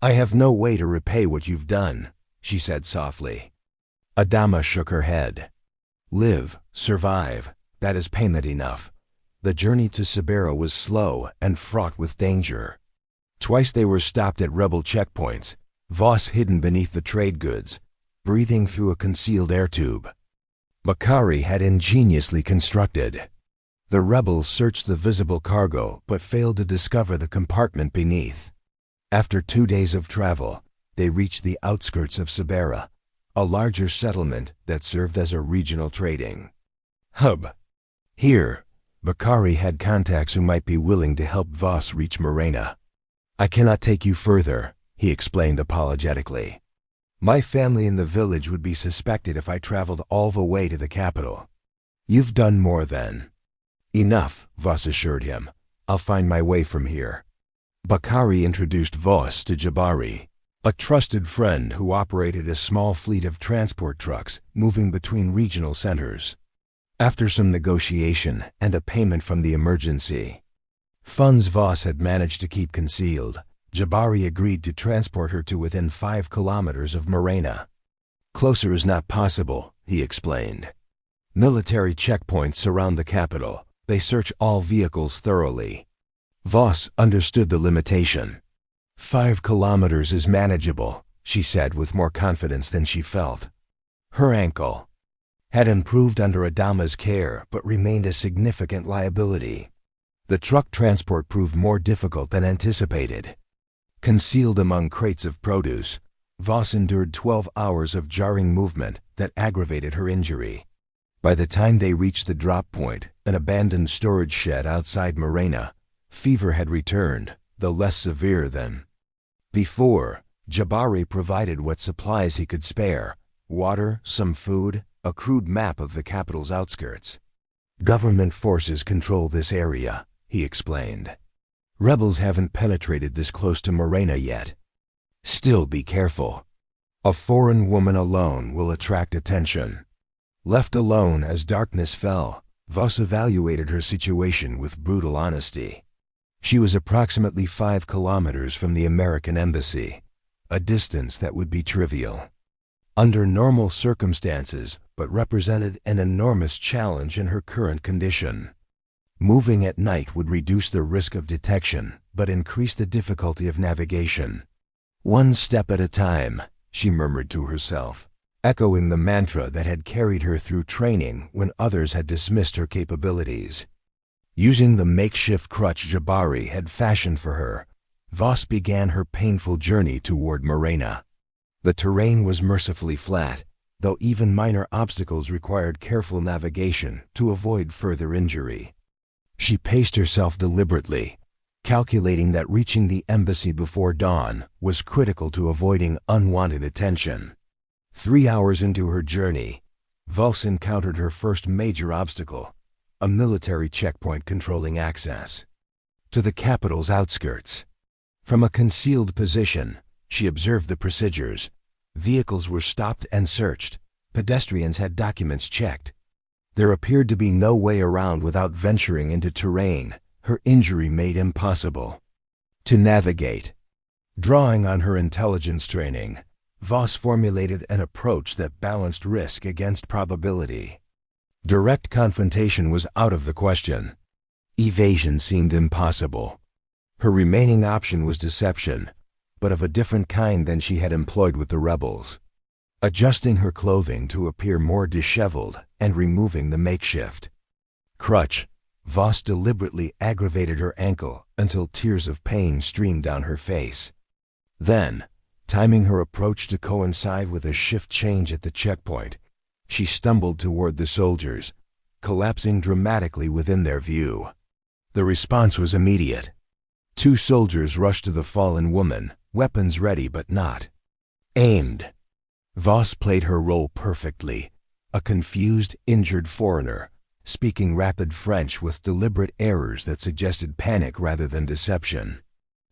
"I have no way to repay what you've done," she said softly. Adama shook her head. "Live, survive, that is payment enough." The journey to Sibera was slow and fraught with danger. Twice they were stopped at rebel checkpoints, Voss hidden beneath the trade goods, breathing through a concealed air tube Bakari had ingeniously constructed. The rebels searched the visible cargo but failed to discover the compartment beneath. After 2 days of travel, they reached the outskirts of Sibera, a larger settlement that served as a regional trading hub. Here, Bakari had contacts who might be willing to help Voss reach Morena. "I cannot take you further," he explained apologetically. "My family in the village would be suspected if I traveled all the way to the capital." "You've done more than enough," Voss assured him. "I'll find my way from here." Bakari introduced Voss to Jabari, a trusted friend who operated a small fleet of transport trucks moving between regional centers. After some negotiation and a payment from the emergency funds Voss had managed to keep concealed, Jabari agreed to transport her to within 5 kilometers of Morena. "Closer is not possible," he explained. "Military checkpoints surround the capital. They search all vehicles thoroughly." Voss understood the limitation. 5 kilometers is manageable," she said with more confidence than she felt. Her ankle had improved under Adama's care but remained a significant liability. The truck transport proved more difficult than anticipated. Concealed among crates of produce, Voss endured 12 hours of jarring movement that aggravated her injury. By the time they reached the drop point, an abandoned storage shed outside Morena, fever had returned, though less severe than before. Jabari provided what supplies he could spare: water, some food, a crude map of the capital's outskirts. "Government forces control this area," he explained. "Rebels haven't penetrated this close to Morena yet. Still be careful. A foreign woman alone will attract attention." Left alone as darkness fell, Voss evaluated her situation with brutal honesty. She was approximately 5 kilometers from the American embassy, a distance that would be trivial under normal circumstances, but represented an enormous challenge in her current condition. Moving at night would reduce the risk of detection, but increase the difficulty of navigation. "One step at a time," she murmured to herself, echoing the mantra that had carried her through training when others had dismissed her capabilities. Using the makeshift crutch Jabari had fashioned for her, Voss began her painful journey toward Morena. The terrain was mercifully flat, though even minor obstacles required careful navigation to avoid further injury. She paced herself deliberately, calculating that reaching the embassy before dawn was critical to avoiding unwanted attention. 3 hours into her journey, Voss encountered her first major obstacle: a military checkpoint controlling access to the capital's outskirts. From a concealed position, she observed the procedures. Vehicles were stopped and searched. Pedestrians had documents checked. There appeared to be no way around without venturing into terrain her injury made impossible to navigate. Drawing on her intelligence training, Voss formulated an approach that balanced risk against probability. Direct confrontation was out of the question. Evasion seemed impossible. Her remaining option was deception, but of a different kind than she had employed with the rebels. Adjusting her clothing to appear more disheveled and removing the makeshift crutch, Voss deliberately aggravated her ankle until tears of pain streamed down her face. Then, timing her approach to coincide with a shift change at the checkpoint, she stumbled toward the soldiers, collapsing dramatically within their view. The response was immediate. 2 soldiers rushed to the fallen woman, weapons ready but not aimed. Voss played her role perfectly, a confused, injured foreigner, speaking rapid French with deliberate errors that suggested panic rather than deception.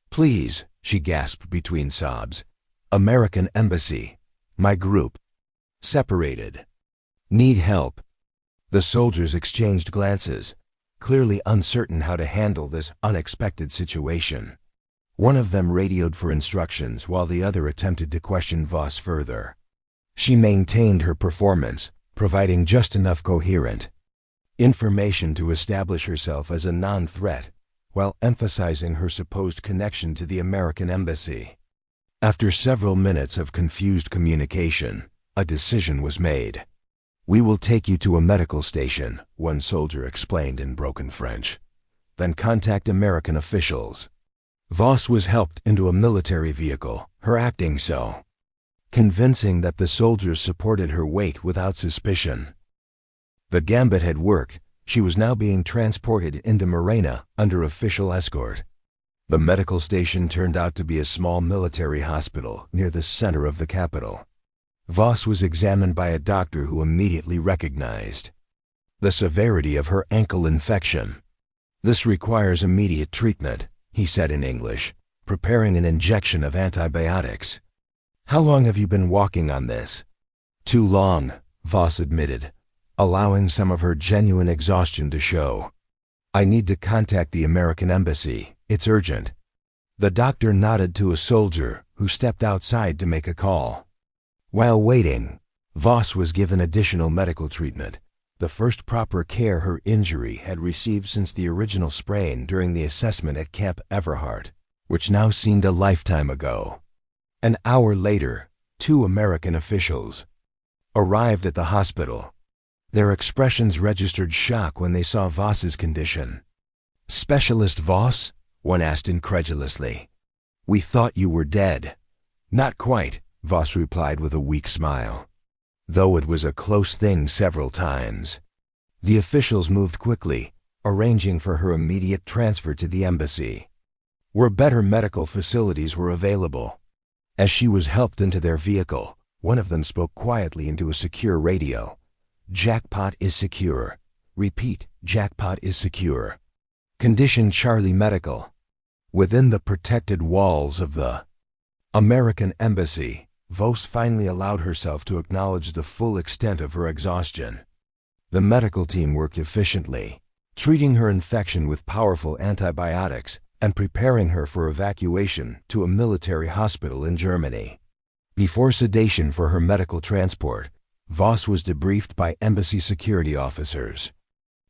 "Please," she gasped between sobs. "American Embassy. My group. Separated. Need help." The soldiers exchanged glances, clearly uncertain how to handle this unexpected situation. One of them radioed for instructions while the other attempted to question Voss further. She maintained her performance, providing just enough coherent information to establish herself as a non-threat, while emphasizing her supposed connection to the American Embassy. After several minutes of confused communication, a decision was made. "We will take you to a medical station," one soldier explained in broken French. "Then contact American officials." Voss was helped into a military vehicle, her acting so convincing that the soldiers supported her weight without suspicion. The gambit had worked. She was now being transported into Morena under official escort. The medical station turned out to be a small military hospital near the center of the capital. Voss was examined by a doctor who immediately recognized the severity of her ankle infection. "This requires immediate treatment," he said in English, preparing an injection of antibiotics. "How long have you been walking on this?" "Too long," Voss admitted, allowing some of her genuine exhaustion to show. "I need to contact the American Embassy. It's urgent." The doctor nodded to a soldier who stepped outside to make a call. While waiting, Voss was given additional medical treatment, the first proper care her injury had received since the original sprain during the assessment at Camp Everhart, which now seemed a lifetime ago. An hour later, 2 American officials arrived at the hospital. Their expressions registered shock when they saw Voss's condition. "Specialist Voss?" one asked incredulously. "We thought you were dead." "Not quite," Voss replied with a weak smile, though it was a close thing several times. The officials moved quickly, arranging for her immediate transfer to the embassy, where better medical facilities were available. As she was helped into their vehicle, one of them spoke quietly into a secure radio. "Jackpot is secure. Repeat, jackpot is secure. Condition Charlie Medical." Within the protected walls of the American Embassy, Voss finally allowed herself to acknowledge the full extent of her exhaustion. The medical team worked efficiently, treating her infection with powerful antibiotics and preparing her for evacuation to a military hospital in Germany. Before sedation for her medical transport, Voss was debriefed by embassy security officers.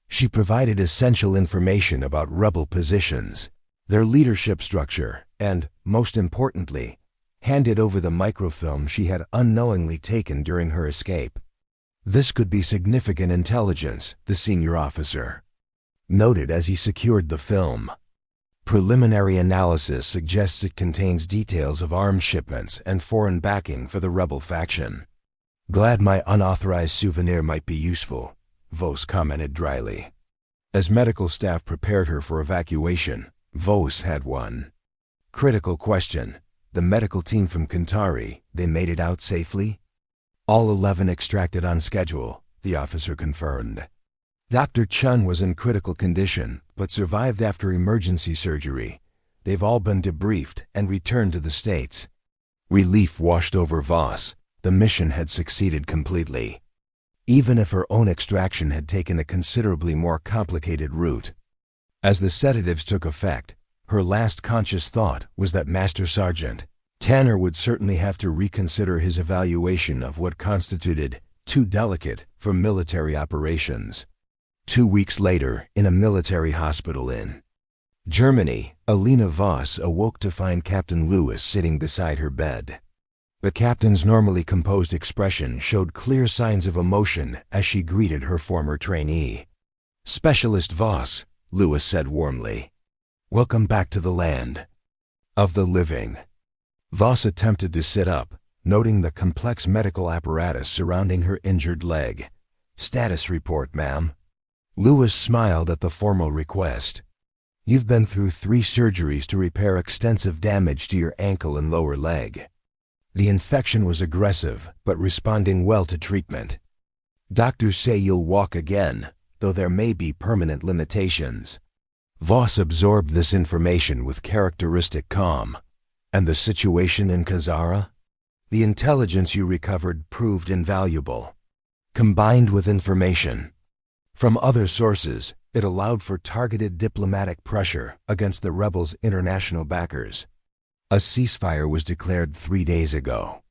She provided essential information about rebel positions, their leadership structure, and, most importantly, handed over the microfilm she had unknowingly taken during her escape. "This could be significant intelligence," the senior officer noted as he secured the film. "Preliminary analysis suggests it contains details of arms shipments and foreign backing for the rebel faction." "Glad my unauthorized souvenir might be useful," Voss commented dryly. As medical staff prepared her for evacuation, Voss had one critical question. "The medical team from Kantari, they made it out safely?" "All 11 extracted on schedule," the officer confirmed. "Dr. Chun was in critical condition, but survived after emergency surgery. They've all been debriefed and returned to the States." Relief washed over Voss. The mission had succeeded completely, even if her own extraction had taken a considerably more complicated route. As the sedatives took effect, her last conscious thought was that Master Sergeant Tanner would certainly have to reconsider his evaluation of what constituted too delicate for military operations. 2 weeks later, in a military hospital in Germany, Elena Voss awoke to find Captain Lewis sitting beside her bed. The captain's normally composed expression showed clear signs of emotion as she greeted her former trainee. "Specialist Voss," Lewis said warmly. "Welcome back to the land of the living." Voss attempted to sit up, noting the complex medical apparatus surrounding her injured leg. "Status report, ma'am." Lewis smiled at the formal request. You've been through 3 surgeries to repair extensive damage to your ankle and lower leg. The infection was aggressive, but responding well to treatment. Doctors say you'll walk again, though there may be permanent limitations. Voss absorbed this information with characteristic calm. And the situation in Kazara? The intelligence you recovered proved invaluable. Combined with information from other sources, it allowed for targeted diplomatic pressure against the rebels' international backers. A ceasefire was declared 3 days ago.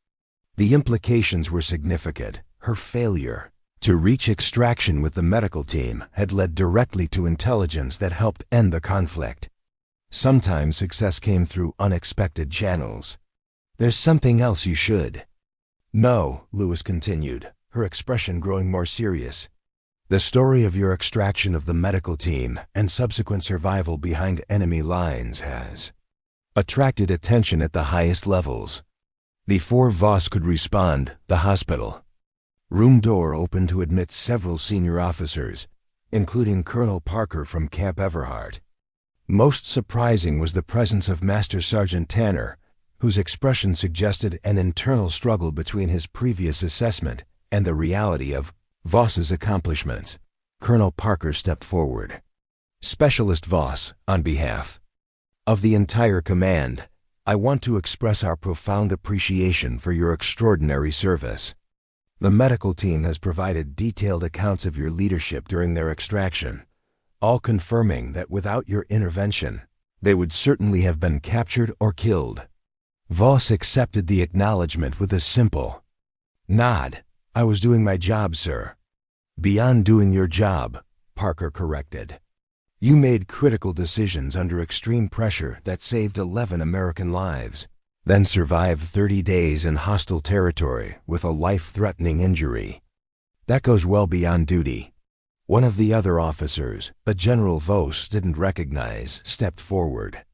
The implications were significant. Her failure to reach extraction with the medical team had led directly to intelligence that helped end the conflict. Sometimes success came through unexpected channels. There's something else you should know, Lewis continued, her expression growing more serious. The story of your extraction of the medical team and subsequent survival behind enemy lines has attracted attention at the highest levels. Before Voss could respond, the hospital room door opened to admit several senior officers, including Colonel Parker from Camp Everhart. Most surprising was the presence of Master Sergeant Tanner, whose expression suggested an internal struggle between his previous assessment and the reality of Voss's accomplishments. Colonel Parker stepped forward. Specialist Voss, on behalf of the entire command, I want to express our profound appreciation for your extraordinary service. The medical team has provided detailed accounts of your leadership during their extraction, all confirming that without your intervention, they would certainly have been captured or killed. Voss accepted the acknowledgement with a simple nod. I was doing my job, sir. Beyond doing your job, Parker corrected. You made critical decisions under extreme pressure that saved 11 American lives, then survived 30 days in hostile territory with a life-threatening injury. That goes well beyond duty. One of the other officers, a General Voss didn't recognize, stepped forward.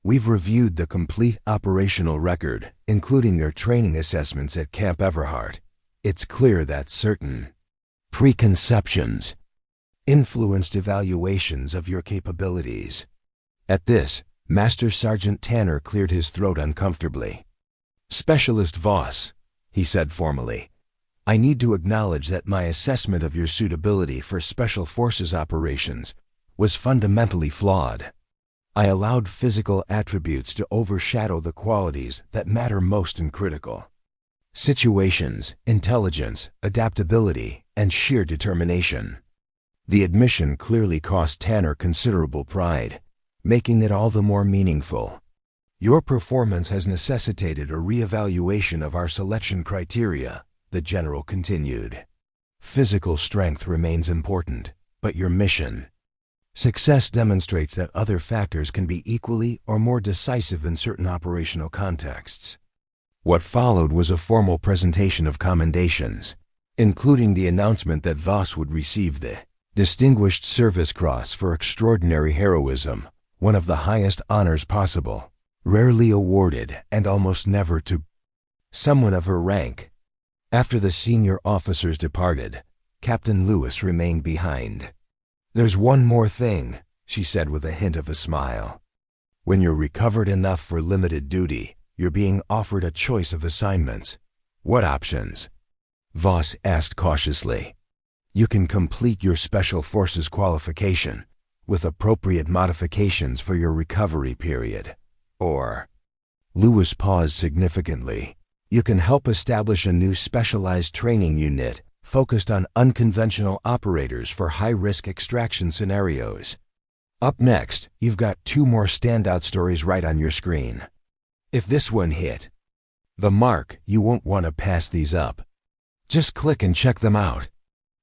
We've reviewed the complete operational record, including your training assessments at Camp Everhart. It's clear that certain preconceptions influenced evaluations of your capabilities. At this, Master Sergeant Tanner cleared his throat uncomfortably. Specialist Voss, he said formally, I need to acknowledge that my assessment of your suitability for Special Forces operations was fundamentally flawed. I allowed physical attributes to overshadow the qualities that matter most in critical situations: intelligence, adaptability, and sheer determination. The admission clearly cost Tanner considerable pride, making it all the more meaningful. Your performance has necessitated a reevaluation of our selection criteria, the general continued. Physical strength remains important, but your mission success demonstrates that other factors can be equally or more decisive in certain operational contexts. What followed was a formal presentation of commendations, including the announcement that Voss would receive the Distinguished Service Cross for extraordinary heroism, one of the highest honors possible, rarely awarded and almost never to someone of her rank. After the senior officers departed, Captain Lewis remained behind. There's one more thing, she said with a hint of a smile. When you're recovered enough for limited duty, you're being offered a choice of assignments. What options? Voss asked cautiously. You can complete your Special Forces qualification, with appropriate modifications for your recovery period. Or, Lewis paused significantly, you can help establish a new specialized training unit focused on unconventional operators for high-risk extraction scenarios. Up next, you've got 2 more standout stories right on your screen. If this one hit the mark, you won't want to pass these up. Just click and check them out.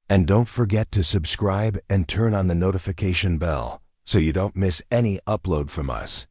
And don't forget to subscribe and turn on the notification bell so you don't miss any upload from us.